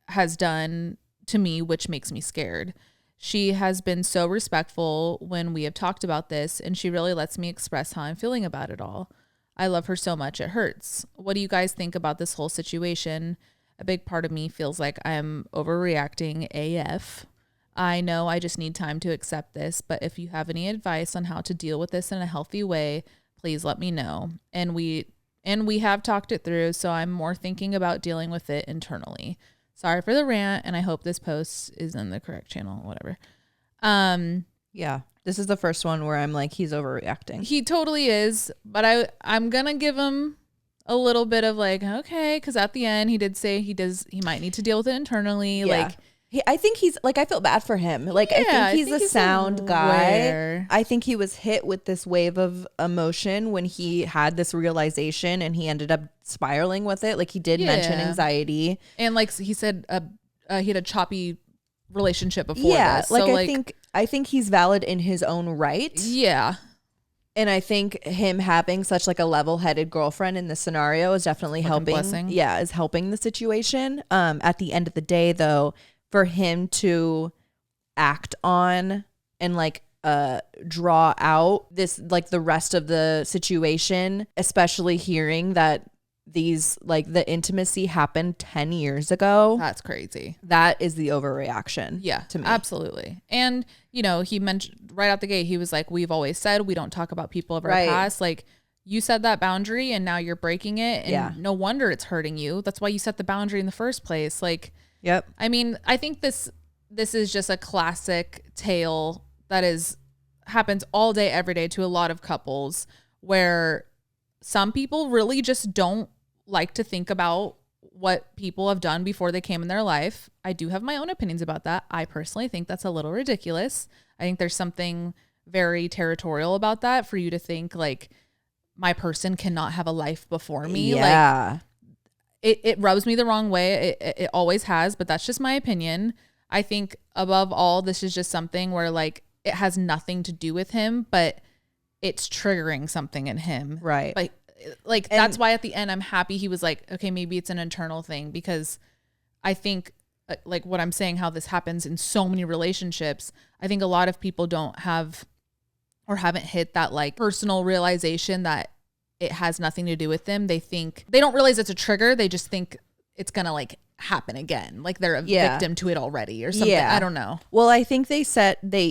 has done to me, which makes me scared. She has been so respectful when we have talked about this, and she really lets me express how I'm feeling about it all. I love her so much, it hurts. What do you guys think about this whole situation? A big part of me feels like I'm overreacting AF. I know I just need time to accept this, but if you have any advice on how to deal with this in a healthy way, please let me know. And we have talked it through, so I'm more thinking about dealing with it internally. Sorry for the rant, and I hope this post is in the correct channel, whatever. Yeah. This is the first one where I'm like, he's overreacting. He totally is, but I'm going to give him a little bit of like, okay, because at the end he did say he might need to deal with it internally. Yeah. Like, I think he's like, I feel bad for him. Like, yeah, I think he's a sound guy. aware. I think he was hit with this wave of emotion when he had this realization and he ended up spiraling with it. Like, he did mention anxiety. And like he said, he had a choppy relationship before this. Like, So, I think he's valid in his own right. Yeah. And I think him having such like a level-headed girlfriend in this scenario is definitely helping. Blessing. Yeah, is helping the situation. At the end of the day, though, for him to act on and like draw out this like the rest of the situation, especially hearing that these like the intimacy happened 10 years ago. That's crazy. That is the overreaction. Yeah, to me. absolutely. And, you know, he mentioned right out the gate, he was like, we've always said we don't talk about people of our past. Like, you set that boundary and now you're breaking it. And no wonder it's hurting you. That's why you set the boundary in the first place. Like, yep. I mean, I think this is just a classic tale that happens all day, every day to a lot of couples where some people really just don't like to think about what people have done before they came in their life. I do have my own opinions about that. I personally think that's a little ridiculous. I think there's something very territorial about that for you to think like my person cannot have a life before me. Yeah. Like it rubs me the wrong way. It always has, but that's just my opinion. I think above all, this is just something where like it has nothing to do with him, but it's triggering something in him. Right. Like that's why at the end I'm happy he was like, okay, maybe it's an internal thing, because I think like what I'm saying, how this happens in so many relationships, I think a lot of people don't have or haven't hit that like personal realization that it has nothing to do with them. They don't realize it's a trigger. They just think it's going to like happen again. Like they're a victim to it already or something. Yeah. I don't know. Well, I think they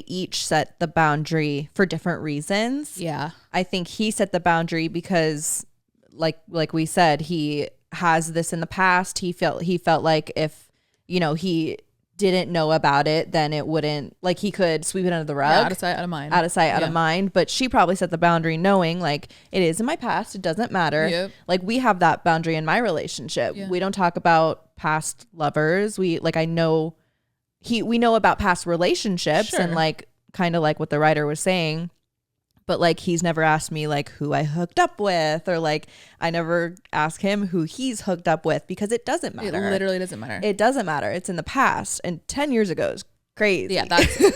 each set the boundary for different reasons. Yeah. I think he set the boundary because like we said, he has this in the past. He felt like if, you know, he didn't know about it, then it wouldn't, like he could sweep it under the rug. Yeah, out of sight, out of mind. Out of sight, out of mind. But she probably set the boundary knowing like it is in my past. It doesn't matter. Yep. Like we have that boundary in my relationship. Yeah. We don't talk about past lovers. We know about past relationships and like kind of like what the writer was saying. But like he's never asked me like who I hooked up with, or like I never ask him who he's hooked up with, because it doesn't matter. It literally doesn't matter. It doesn't matter. It's in the past, and 10 years ago is crazy. Yeah,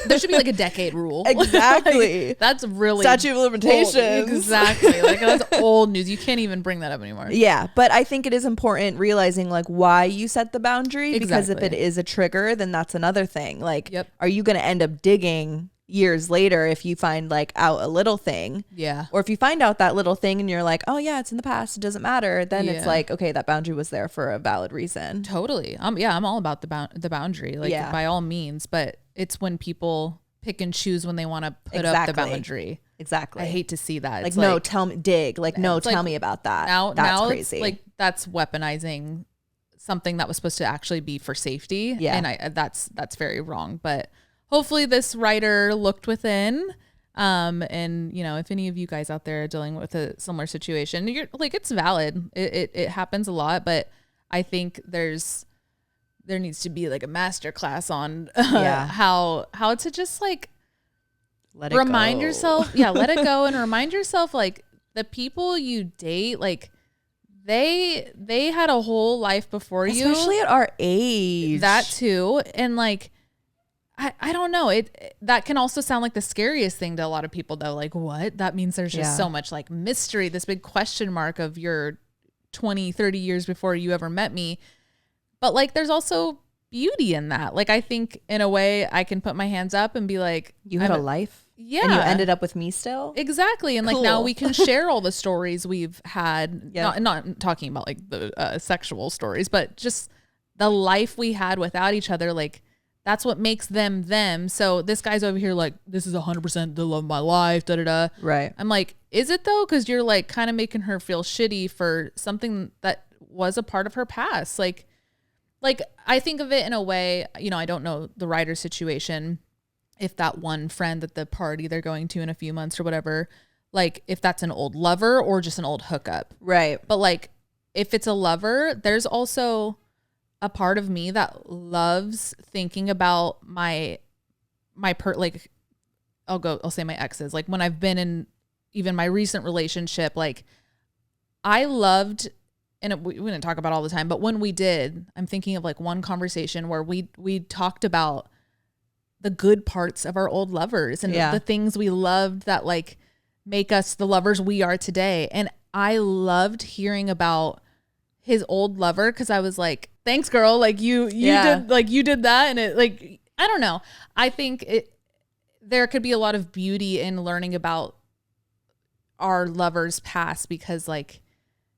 there should be like a decade rule. Exactly. Like, that's really statute of limitations. Old. Exactly. Like that's old news. You can't even bring that up anymore. Yeah, but I think it is important realizing like why you set the boundary, because if it is a trigger, then that's another thing. Like, are you going to end up digging years later if you find like out a little thing? Yeah. Or if you find out that little thing and you're like, oh yeah, it's in the past, it doesn't matter, then it's like, okay, that boundary was there for a valid reason. Totally. I'm all about the boundary, like by all means, but it's when people pick and choose when they want to put up the boundary. Exactly. I hate to see that. Like, no, tell me, dig. Like, no, tell me about that. That's crazy. It's like that's weaponizing something that was supposed to actually be for safety. Yeah. And that's very wrong. But hopefully this writer looked within. And you know, if any of you guys out there are dealing with a similar situation, you're like, it's valid. It happens a lot, but I think there needs to be like a master class on how to just like remind yourself. Yeah. Let it go and remind yourself, like the people you date, like they had a whole life before you. Especially at our age. That too. And like, I don't know. That can also sound like the scariest thing to a lot of people though. Like, what? That means there's just so much like mystery, this big question mark of your 20, 30 years before you ever met me. But like, there's also beauty in that. Like, I think in a way I can put my hands up and be like, you had a life. Yeah. And you ended up with me still. Exactly. And like, now we can share all the stories we've had. Yeah. Not talking about like the sexual stories, but just the life we had without each other. Like, that's what makes them them. So this guy's over here like, this is 100% the love of my life, da da da. Right. I'm like, is it though? Because you're like kind of making her feel shitty for something that was a part of her past. Like I think of it in a way, you know, I don't know the writer's situation. If that one friend at the party they're going to in a few months or whatever, like if that's an old lover or just an old hookup. Right. But like, if it's a lover, there's also a part of me that loves thinking about like I'll say my exes, like when I've been in even my recent relationship, like I loved, and we didn't talk about it all the time, but when we did, I'm thinking of like one conversation where we talked about the good parts of our old lovers and the things we loved that like make us the lovers we are today. And I loved hearing about his old lover because I was like, thanks, girl. Like you did that, and it like I don't know. I think there could be a lot of beauty in learning about our lovers' past because like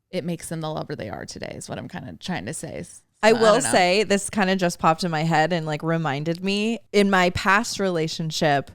it makes them the lover they are today. Is what I'm kind of trying to say. So, I will say this kind of just popped in my head and like reminded me in my past relationship.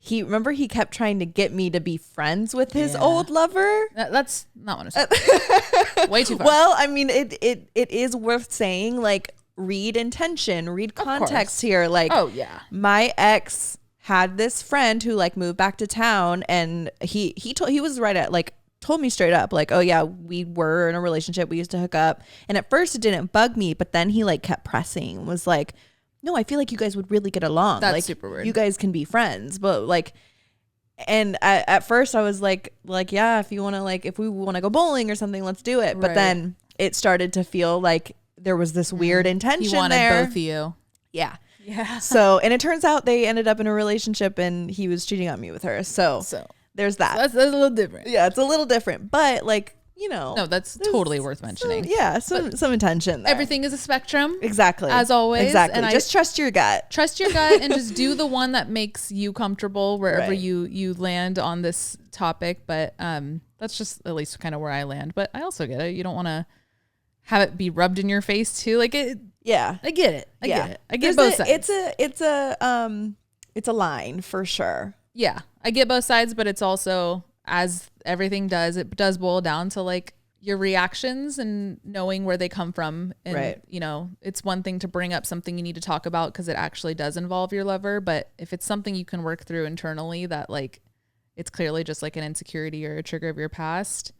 He kept trying to get me to be friends with his old lover. That's not what I said. Way too far. Well, I mean, it is worth saying, like, read intention, read context here. Like, oh yeah, my ex had this friend who like moved back to town, and he was right at like told me straight up like, oh yeah, we were in a relationship, we used to hook up, and at first it didn't bug me, but then he like kept pressing, was like, no, I feel like you guys would really get along. That's like, super weird. You guys can be friends. But like, and at first I was like, yeah, if you want to, like, if we want to go bowling or something, let's do it. But Right. then it started to feel like there was this weird intention he wanted there. both of you. Yeah. Yeah. So, and it turns out they ended up in a relationship and he was cheating on me with her. So there's that. That's a little different. Yeah, it's a little different. But like, you know. No, that's totally worth mentioning. Some intention there. Everything is a spectrum. Exactly. As always. Exactly. And just trust your gut. Trust your gut and just do the one that makes you comfortable wherever Right. you land on this topic. But that's just at least kind of where I land. But I also get it. You don't want to have it be rubbed in your face too. Like it. Yeah. I get it. I get it. I get both sides. It's a line for sure. Yeah. I get both sides, but it's also, as everything does, it does boil down to like your reactions and knowing where they come from. And, Right. you know, it's one thing to bring up something you need to talk about because it actually does involve your lover. But if it's something you can work through internally that like, it's clearly just like an insecurity or a trigger of your past,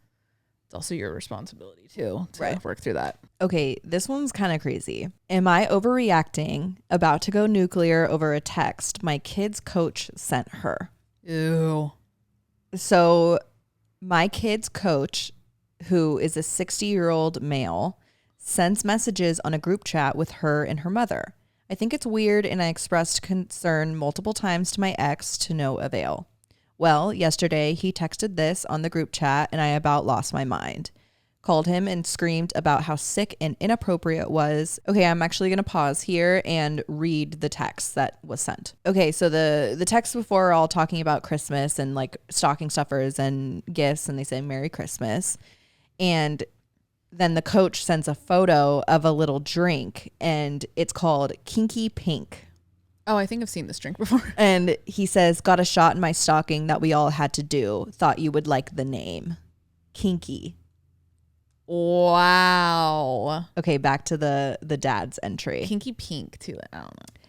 it's also your responsibility too to work through that. Okay, this one's kind of crazy. Am I overreacting? About to go nuclear over a text my kid's coach sent her. Ew. So my kid's coach, who is a 60-year-old male, sends messages on a group chat with her and her mother. I think it's weird, and I expressed concern multiple times to my ex to no avail. Well, yesterday he texted this on the group chat and I about lost my mind. Called him and screamed about how sick and inappropriate it was. Okay, I'm actually going to pause here and read the text that was sent. Okay, so the texts before are all talking about Christmas and like stocking stuffers and gifts, and they say Merry Christmas. And then the coach sends a photo of a little drink and it's called Kinky Pink. Oh, I think I've seen this drink before. And he says, got a shot in my stocking that we all had to do. Thought you would like the name. Kinky. Wow. Okay, back to the dad's entry. Kinky Pink too. I don't know.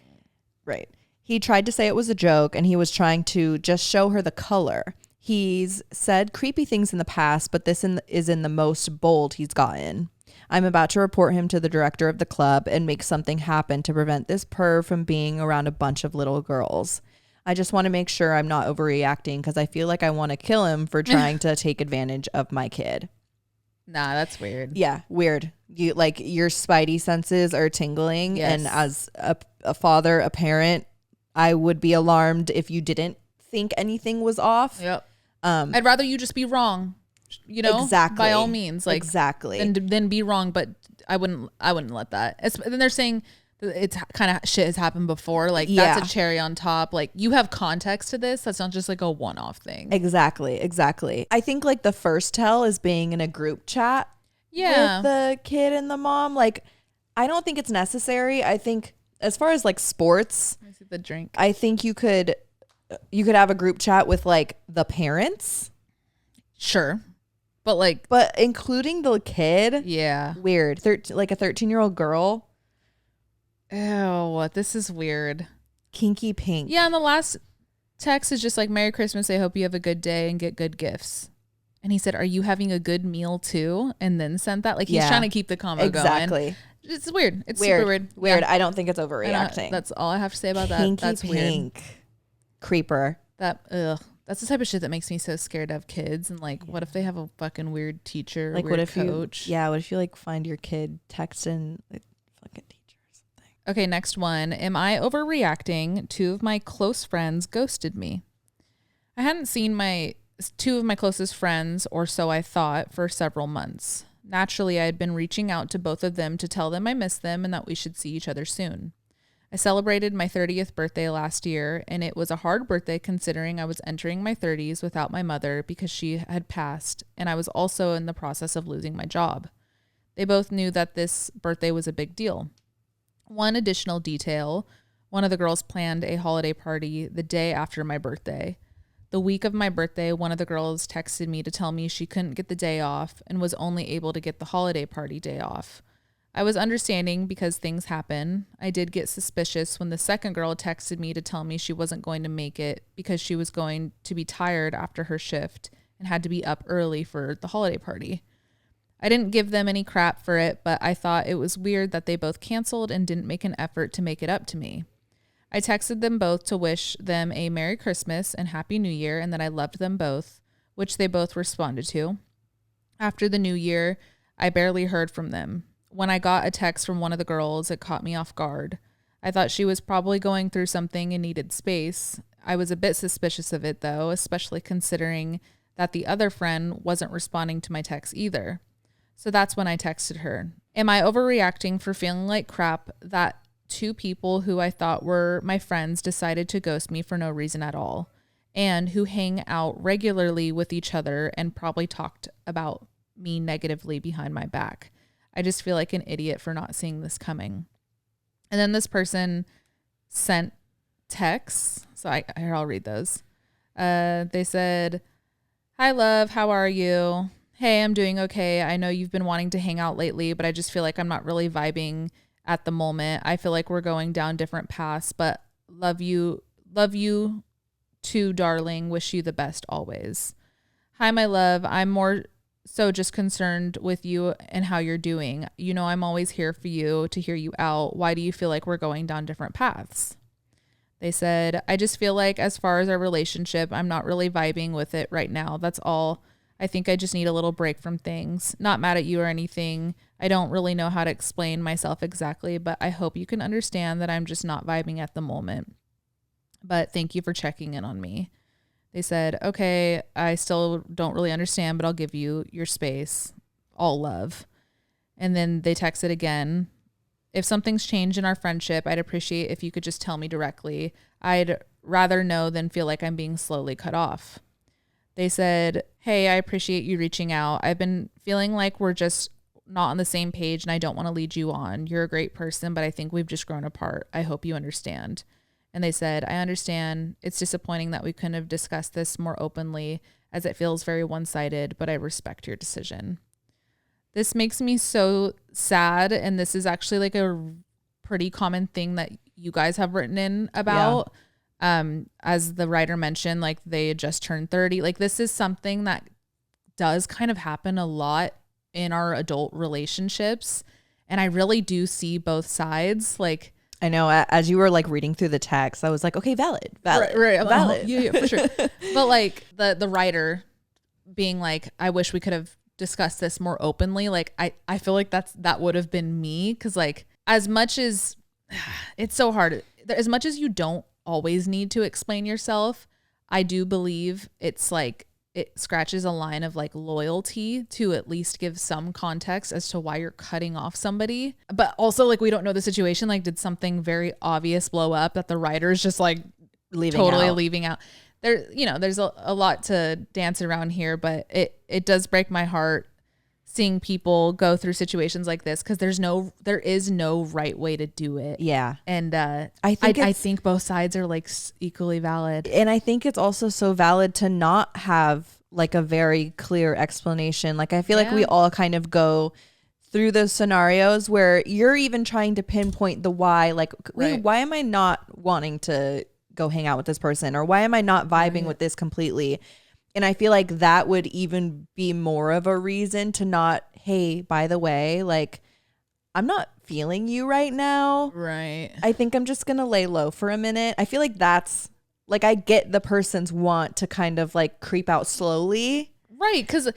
Right. He tried to say it was a joke and he was trying to just show her the color. He's said creepy things in the past, but this is in the most bold he's gotten. I'm about to report him to the director of the club and make something happen to prevent this perv from being around a bunch of little girls. I just want to make sure I'm not overreacting because I feel like I want to kill him for trying to take advantage of my kid. Nah, that's weird. Yeah, weird. You like your spidey senses are tingling, Yes. and as a father, a parent, I would be alarmed if you didn't think anything was off. Yep. I'd rather you just be wrong. You know, exactly. by all means, like exactly. Then be wrong, but I wouldn't let that. Then they're saying it's kind of shit has happened before. Like that's a cherry on top. Like you have context to this. That's not just like a one-off thing. Exactly. I think like the first tell is being in a group chat with the kid and the mom. Like, I don't think it's necessary. I think as far as like sports, Let me see the drink. I think you could have a group chat with like the parents. Sure. But including the kid. Yeah. Weird. Like a 13-year-old girl. Ew, this is weird. Kinky pink. Yeah, and the last text is just like, Merry Christmas, I hope you have a good day and get good gifts. And he said, are you having a good meal too? And then sent that. Like he's trying to keep the combo going. It's weird. It's super weird. Weird. Yeah. I don't think it's overreacting. That's all I have to say about that. Kinky That's pink. weird. Creeper. That's the type of shit that makes me so scared of kids. And like, what if they have a fucking weird teacher, like weird what if coach? What if you like find your kid texting like fucking teacher or something? Okay, next one. Am I overreacting? 2 of my close friends ghosted me. I hadn't seen my 2 of my closest friends, or so I thought, for several months. Naturally, I had been reaching out to both of them to tell them I miss them and that we should see each other soon. I celebrated my 30th birthday last year, and it was a hard birthday considering I was entering my 30s without my mother because she had passed, and I was also in the process of losing my job. They both knew that this birthday was a big deal. One additional detail, one of the girls planned a holiday party the day after my birthday. The week of my birthday, one of the girls texted me to tell me she couldn't get the day off and was only able to get the holiday party day off. I was understanding because things happen. I did get suspicious when the second girl texted me to tell me she wasn't going to make it because she was going to be tired after her shift and had to be up early for the holiday party. I didn't give them any crap for it, but I thought it was weird that they both canceled and didn't make an effort to make it up to me. I texted them both to wish them a Merry Christmas and Happy New Year and that I loved them both, which they both responded to. After the New Year, I barely heard from them. When I got a text from one of the girls, it caught me off guard. I thought she was probably going through something and needed space. I was a bit suspicious of it, though, especially considering that the other friend wasn't responding to my text either. So that's when I texted her. Am I overreacting for feeling like crap that 2 people who I thought were my friends decided to ghost me for no reason at all, and who hang out regularly with each other and probably talked about me negatively behind my back? I just feel like an idiot for not seeing this coming. And then this person sent texts. So I'll read those. They said, "Hi, love. How are you? Hey, I'm doing okay. I know you've been wanting to hang out lately, but I just feel like I'm not really vibing at the moment. I feel like we're going down different paths, but love you too, darling. Wish you the best always. Hi, my love. I'm more so just concerned with you and how you're doing. You know, I'm always here for you to hear you out. Why do you feel like we're going down different paths?" They said, "I just feel like as far as our relationship, I'm not really vibing with it right now. That's all. I think I just need a little break from things. Not mad at you or anything. I don't really know how to explain myself exactly, but I hope you can understand that I'm just not vibing at the moment. But thank you for checking in on me." They said, "Okay, I still don't really understand, but I'll give you your space. All love." And then they texted again, "If something's changed in our friendship, I'd appreciate if you could just tell me directly. I'd rather know than feel like I'm being slowly cut off." They said, "Hey, I appreciate you reaching out. I've been feeling like we're just not on the same page and I don't want to lead you on. You're a great person, but I think we've just grown apart. I hope you understand." And they said, "I understand. It's disappointing that we couldn't have discussed this more openly as it feels very one-sided, but I respect your decision." This makes me so sad. And this is actually like a pretty common thing that you guys have written in about. As the writer mentioned, like they had just turned 30. Like this is something that does kind of happen a lot in our adult relationships. And I really do see both sides. Like, I know as you were like reading through the text, I was like, okay, valid. Right. Valid. Yeah, for sure. But like the writer being like, I wish we could have discuss this more openly. Like I feel like that would have been me. Cause like as much as it's so hard, as much as you don't always need to explain yourself, I do believe it's like, it scratches a line of like loyalty to at least give some context as to why you're cutting off somebody. But also like, we don't know the situation. Like did something very obvious blow up that the writer's just like leaving out? There, you know, there's a lot to dance around here, but it does break my heart seeing people go through situations like this, because there is no right way to do it. Yeah. And I think both sides are like equally valid. And I think it's also so valid to not have like a very clear explanation. Like I feel like we all kind of go through those scenarios where you're even trying to pinpoint the why, like, wait, why am I not wanting to go hang out with this person? Or why am I not vibing with this completely? And I feel like that would even be more of a reason to not, hey, by the way, like, I'm not feeling you right now. Right. I think I'm just going to lay low for a minute. I feel like that's, like, I get the person's want to kind of, like, creep out slowly. Right, because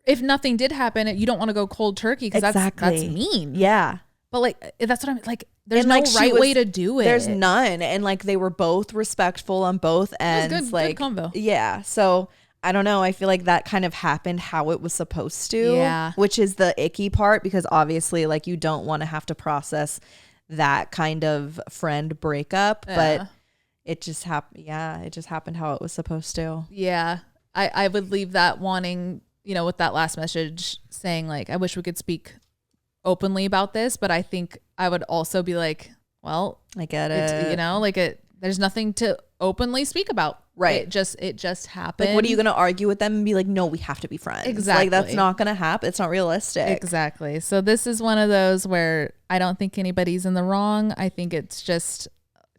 if nothing did happen, you don't want to go cold turkey, because that's mean. Yeah. But, like, that's what I'm, like, there's no right way to do it. There's none. And, like, they were both respectful on both ends. It was good combo. Yeah. So I don't know. I feel like that kind of happened how it was supposed to. Yeah. Which is the icky part, because obviously, like, you don't want to have to process that kind of friend breakup. Yeah. But it just happened. Yeah. It just happened how it was supposed to. Yeah. I would leave that wanting, you know, with that last message saying, like, I wish we could speak openly about this. But I think I would also be like, well, I get it. You know, like, there's nothing to openly speak about. Right. It just happened. Like, what are you going to argue with them and be like, no, we have to be friends? Exactly. Like, that's not going to happen. It's not realistic. Exactly. So this is one of those where I don't think anybody's in the wrong. I think it's just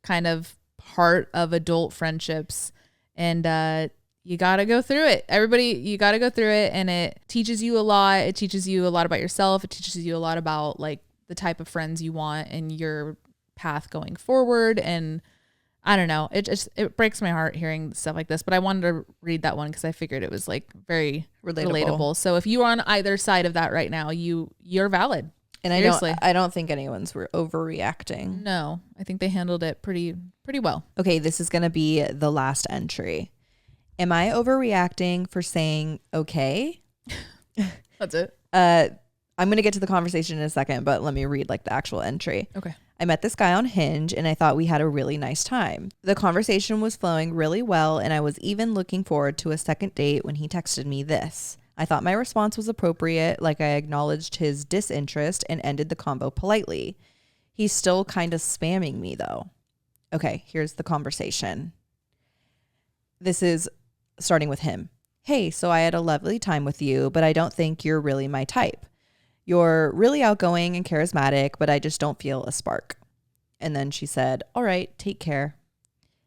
kind of part of adult friendships, and you got to go through it. Everybody, you got to go through it, and it teaches you a lot. It teaches you a lot about yourself. It teaches you a lot about like the type of friends you want and your path going forward. And I don't know. It breaks my heart hearing stuff like this, but I wanted to read that one because I figured it was like very relatable. So if you're on either side of that right now, you're valid. And seriously. I don't think anyone's overreacting. No, I think they handled it pretty well. Okay, this is going to be the last entry. Am I overreacting for saying okay? That's it. I'm going to get to the conversation in a second, but let me read like the actual entry. Okay. I met this guy on Hinge and I thought we had a really nice time. The conversation was flowing really well, and I was even looking forward to a second date when he texted me this. I thought my response was appropriate, like I acknowledged his disinterest and ended the convo politely. He's still kind of spamming me though. Okay, here's the conversation. This is starting with him. Hey, so I had a lovely time with you, but I don't think you're really my type. You're really outgoing and charismatic, but I just don't feel a spark. And then she said, all right, take care.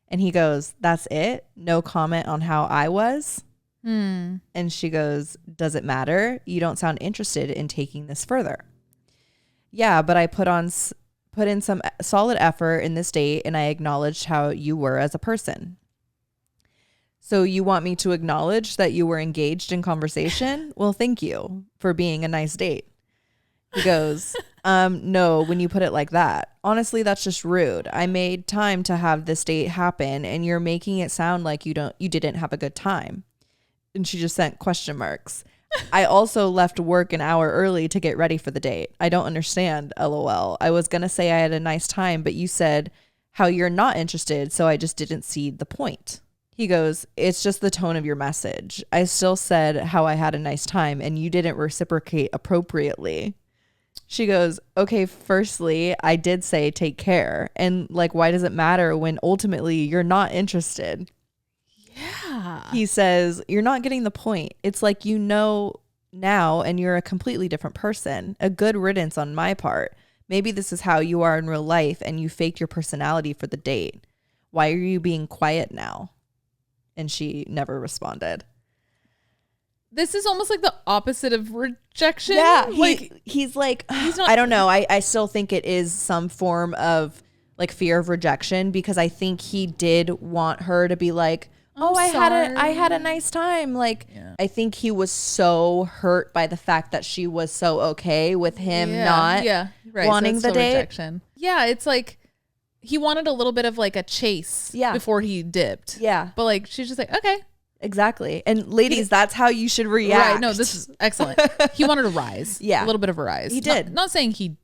And he goes, that's it? No comment on how I was? And she goes, does it matter? You don't sound interested in taking this further. Yeah, but I put in some solid effort in this date, and I acknowledged how you were as a person. So you want me to acknowledge that you were engaged in conversation? Well, thank you for being a nice date. He goes, no, when you put it like that, honestly, that's just rude. I made time to have this date happen, and you're making it sound like you didn't have a good time. And she just sent question marks. I also left work an hour early to get ready for the date. I don't understand, LOL. I was going to say I had a nice time, but you said how you're not interested, so I just didn't see the point. He goes, it's just the tone of your message. I still said how I had a nice time, and you didn't reciprocate appropriately. She goes, okay, firstly, I did say take care. And like, why does it matter when ultimately you're not interested? Yeah. He says, you're not getting the point. It's like, you know now, and you're a completely different person. A good riddance on my part. Maybe this is how you are in real life, and you faked your personality for the date. Why are you being quiet now? And she never responded. This is almost like the opposite of rejection. Yeah, he's like, he's not, I don't know. I still think it is some form of like fear of rejection, because I think he did want her to be like, I had a nice time. Like, I think he was so hurt by the fact that she was so okay with him not wanting the date. Rejection. Yeah, it's like he wanted a little bit of like a chase before he dipped. Yeah. But like she's just like, okay. Exactly. And ladies, that's how you should react. Right. No, this is excellent. He wanted a rise. Yeah. A little bit of a rise. He did. Not saying he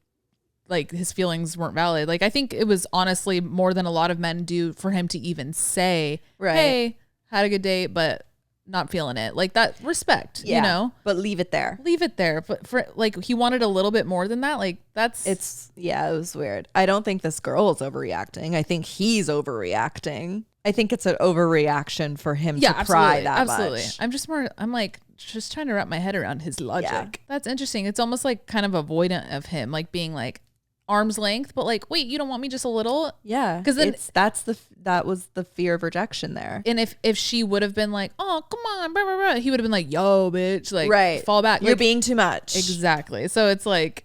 like his feelings weren't valid. Like I think it was honestly more than a lot of men do for him to even say, hey, had a good date, but not feeling it. Like that respect, you know? But leave it there. Leave it there. But for like he wanted a little bit more than that. Like it was weird. I don't think this girl is overreacting. I think he's overreacting. I think it's an overreaction for him to pry that much. I'm like just trying to wrap my head around his logic. Yeah. That's interesting. It's almost like kind of avoidant of him, like being like arm's length, but like, wait, you don't want me just a little? Yeah. Because then that was the fear of rejection there. And if she would have been like, oh, come on, blah, blah, blah, he would have been like, yo, bitch, like fall back. You're like, being too much. Exactly. So it's like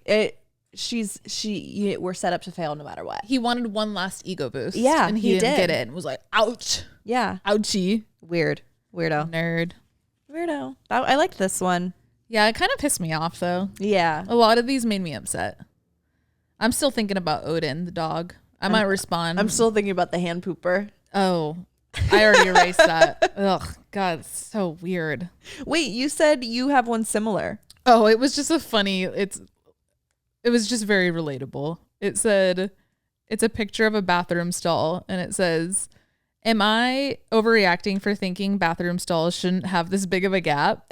we're set up to fail no matter what. He wanted one last ego boost. Yeah. And he didn't get it and was like, ouch. Yeah. Ouchie. Weirdo. Nerd. Weirdo. I liked this one. Yeah, it kind of pissed me off though. Yeah. A lot of these made me upset. I'm still thinking about Odin, the dog. I might respond. I'm still thinking about the hand pooper. Oh, I already erased that. Ugh, God, it's so weird. Wait, you said you have one similar. Oh, it was just it was just very relatable. It said, it's a picture of a bathroom stall and it says, am I overreacting for thinking bathroom stalls shouldn't have this big of a gap?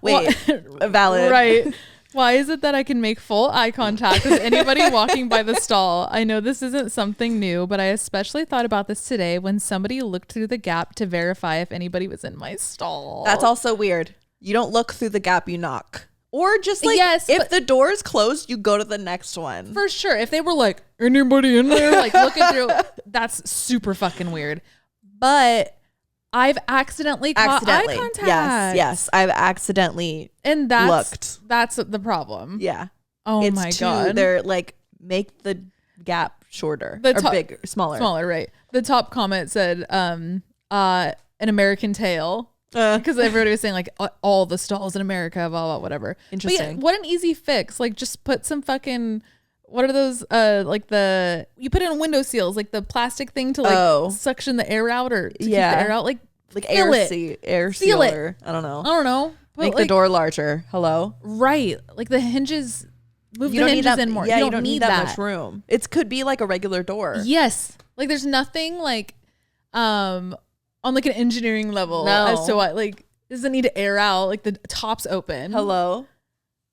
Wait, valid. Right. Why is it that I can make full eye contact with anybody walking by the stall? I know this isn't something new, but I especially thought about this today when somebody looked through the gap to verify if anybody was in my stall. That's also weird. You don't look through the gap, you knock. Or just like, if the door is closed, you go to the next one. For sure. If they were like, anybody in there? Like looking through, that's super fucking weird. But I've accidentally caught eye contact. Yes. I've accidentally looked. That's the problem. Yeah. Oh my God. They're like, make the gap shorter or bigger, smaller. Smaller, right. The top comment said, an American Tale. Because everybody was saying like all the stalls in America, blah, blah, whatever. Interesting. But yeah, what an easy fix. Like just put some fucking, what are those, you put it on window seals, like the plastic thing to like suction the air out or to keep the air out. Like air sealer. I don't know. Make the door larger. Hello? Right. Like the hinges, move the hinges in more. Yeah, you don't need that much room. It could be like a regular door. Yes. Like there's nothing like, on like an engineering level as to what like doesn't need to air out, like the top's open. Hello?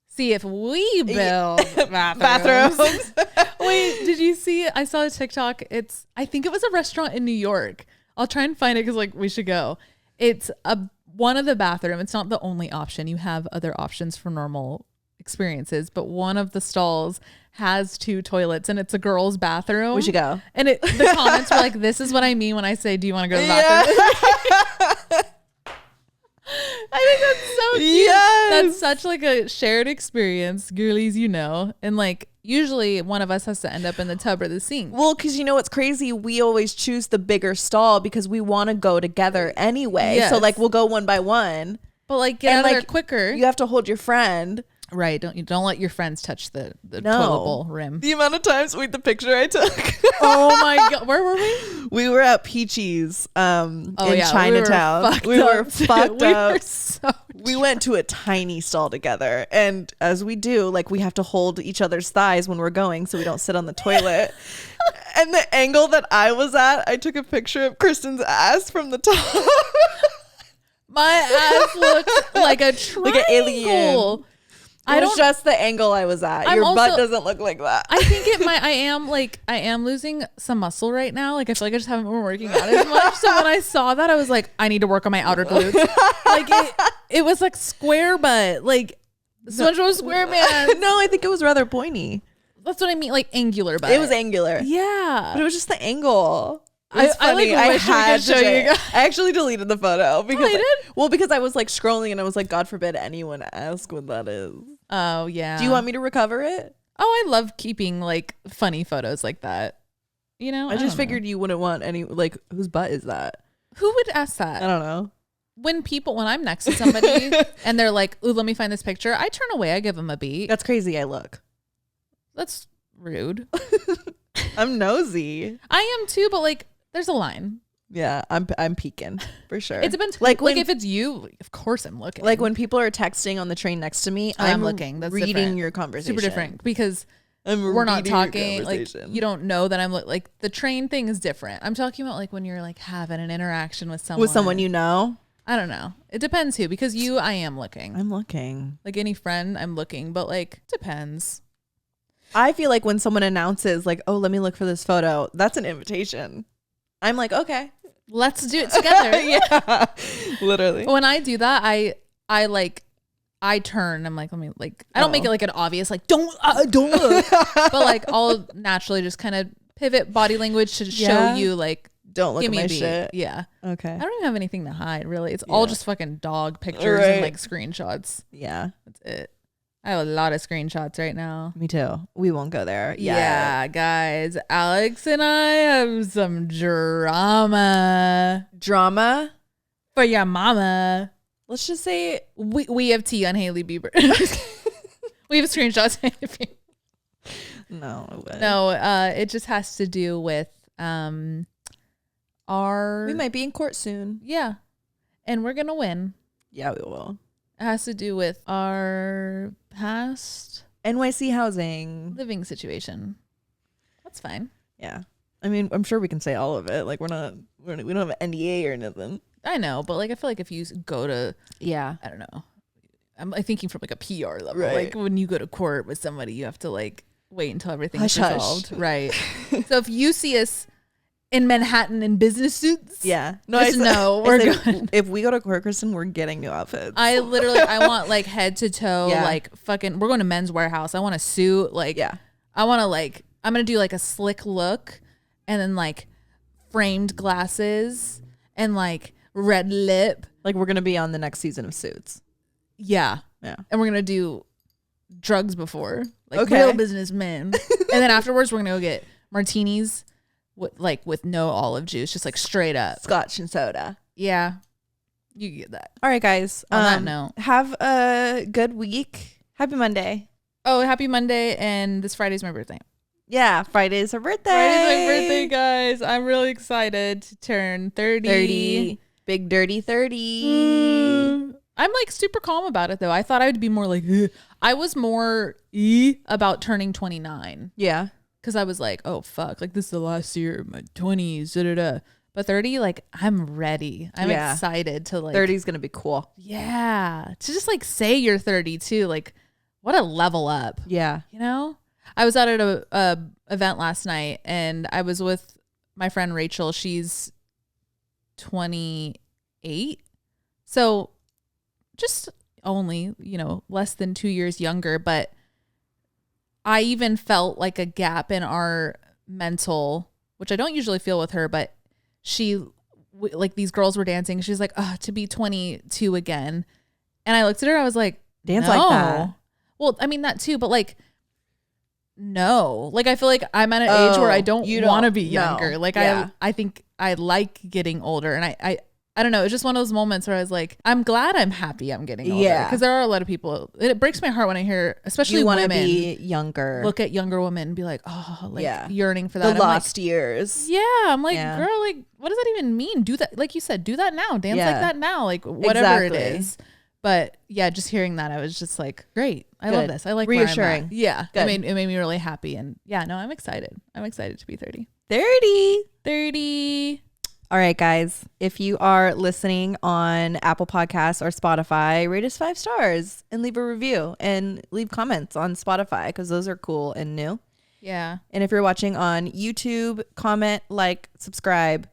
See if we build bathrooms. Wait, did you see? I saw a TikTok. I think it was a restaurant in New York. I'll try and find it because like we should go. It's one of the bathroom. It's not the only option. You have other options for normal experiences, but one of the stalls has 2 toilets and it's a girl's bathroom. We should go. And the comments were like, this is what I mean when I say, do you want to go to the bathroom? I think that's so cute. Yes. That's such like a shared experience, girlies, you know. And like usually one of us has to end up in the tub or the sink. Well, because you know what's crazy? We always choose the bigger stall because we want to go together anyway. Yes. So like we'll go one by one. But like get out of there quicker. You have to hold your friend. Right. Don't let your friends touch the toilet bowl rim. The amount of times the picture I took. Oh my God. Where were we? We were at Peachy's in Chinatown. We were fucked up. We went to a tiny stall together. And as we do, like we have to hold each other's thighs when we're going so we don't sit on the toilet. And the angle that I was at, I took a picture of Kristen's ass from the top. My ass looked like a triangle. Like an alien. It was just the angle I was at. Your butt doesn't look like that. I think it might. I am losing some muscle right now. Like I feel like I just haven't been working out as much. So when I saw that, I was like, I need to work on my outer glutes. Like it was like square butt, like SpongeBob SquarePants. No, I think it was rather pointy. That's what I mean, like angular butt. It was angular. Yeah, but it was just the angle. I had to show you guys. I actually deleted the photo because did? Because I was like scrolling and I was like, God forbid anyone ask what that is. Oh yeah. Do you want me to recover it? Oh, I love keeping like funny photos like that. You know, I just figured you wouldn't want any like whose butt is that? Who would ask that? I don't know. When I'm next to somebody and they're like, ooh, let me find this picture. I turn away. I give them a beat. That's crazy. I look. That's rude. I'm nosy. I am too, but like there's a line. Yeah, I'm peeking for sure. It depends. Like if it's you, of course I'm looking. Like when people are texting on the train next to me, I'm looking. That's reading different. your conversation. Super different because we're not talking. Like you don't know that I'm like the train thing is different. I'm talking about like when you're like having an interaction with someone. you know. I don't know. It depends who, because I am looking. I'm looking. Like any friend, I'm looking, but like depends. I feel like when someone announces like, oh, let me look for this photo, that's an invitation. I'm like, okay, let's do it together. Yeah, literally. When I do that, I turn. I'm like, let me like. I don't make it like an obvious like don't look, but like I'll naturally just kind of pivot body language to show you like don't look give at me my a beat. shit. Yeah. Okay. I don't even have anything to hide really. It's all just fucking dog pictures and like screenshots. Yeah, that's it. I have a lot of screenshots right now. Me too. We won't go there. Yeah, guys. Alex and I have some drama. Drama for your mama. Let's just say we have tea on Hailey Bieber. We have screenshots. No, it just has to do with we might be in court soon. Yeah, and we're gonna win. Yeah, we will. It has to do with our past NYC housing living situation. That's fine. Yeah, I mean, I'm sure we can say all of it. Like we don't have an NDA or nothing. I know, but like I feel like if you go to I don't know. I'm thinking from like a PR level. Right. Like when you go to court with somebody, you have to like wait until everything's Hush, resolved. Right. So if you see us in Manhattan in business suits, no, we're good. If we go to court, Kristen, we're getting new outfits. I want like head to toe, like fucking. We're going to Men's Warehouse. I want a suit, like I want to like. I'm gonna do like a slick look, and then like framed glasses and like red lip. Like we're gonna be on the next season of Suits. Yeah. And we're gonna do drugs before, like real businessmen, and then afterwards we're gonna go get martinis. With no olive juice, just like straight up scotch and soda. Yeah, you get that. All right, guys. On that note, have a good week. Happy Monday. Oh, happy Monday! And this Friday's my birthday. Yeah, Friday's her birthday. Friday's my birthday, guys. I'm really excited to turn 30. 30. Big dirty 30. I'm like super calm about it though. I thought I would be more like, ugh. I was more about turning 29. Yeah. Because I was like, oh, fuck. Like, this is the last year of my 20s. Da, da, da. But 30, like, I'm ready. I'm excited to, like... 30 is going to be cool. Yeah. To just, like, say you're 30, too. Like, what a level up. Yeah. You know? I was out at a event last night, and I was with my friend Rachel. She's 28. So, just only, less than 2 years younger, but... I even felt like a gap in our mental, which I don't usually feel with her, but like these girls were dancing. She's like, oh, to be 22 again. And I looked at her, I was like, dance like that. Well, I mean that too, but like, no, like, I feel like I'm at an age where I don't want to be younger. No. Like I think I like getting older, and I don't know. It's just one of those moments where I was like, I'm glad I'm happy I'm getting older. Yeah. Because there are a lot of people. It breaks my heart when I hear, especially women. You want to be younger. Look at younger women and be like, oh, like yearning for that. The lost years. Yeah. I'm like, girl, like, what does that even mean? Do that. Like you said, do that now. Dance like that now. Like whatever it is. But yeah, just hearing that, I was just like, great. I love this. I like reassuring. Yeah. Good. It made me really happy. And yeah, no, I'm excited. I'm excited to be 30. 30. All right, guys, if you are listening on Apple Podcasts or Spotify, rate us 5 stars and leave a review and leave comments on Spotify because those are cool and new. Yeah. And if you're watching on YouTube, comment, like, subscribe.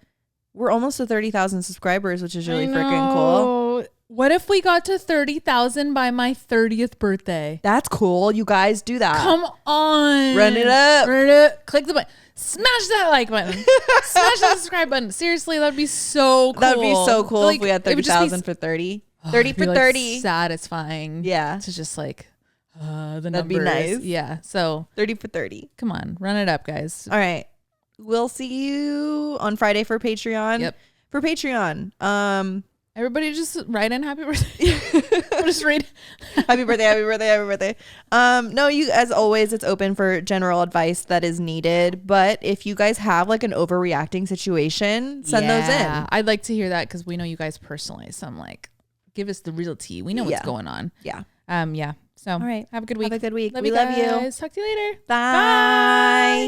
We're almost to 30,000 subscribers, which is really freaking cool. What if we got to 30,000 by my 30th birthday? That's cool. You guys do that. Come on. Run it up. Click the button. Smash that like button. Smash that subscribe button. Seriously, that'd be so cool. That'd be so cool if we had 30,000 for 30. 30 for 30. Like satisfying. Yeah. To just like the numbers. That'd be nice. Yeah. So 30 for 30. Come on. Run it up, guys. All right. We'll see you on Friday for Patreon. Yep. for Patreon. Everybody just write in happy birthday. Just read. Happy birthday, happy birthday, happy birthday. No, you, as always, it's open for general advice that is needed. But if you guys have like an overreacting situation, send those in. I'd like to hear that because we know you guys personally. So I'm like, give us the real tea. We know what's going on. Yeah. Yeah. So all right. have a good week. Have a good week. Love we you love you. guys. Talk to you later. Bye.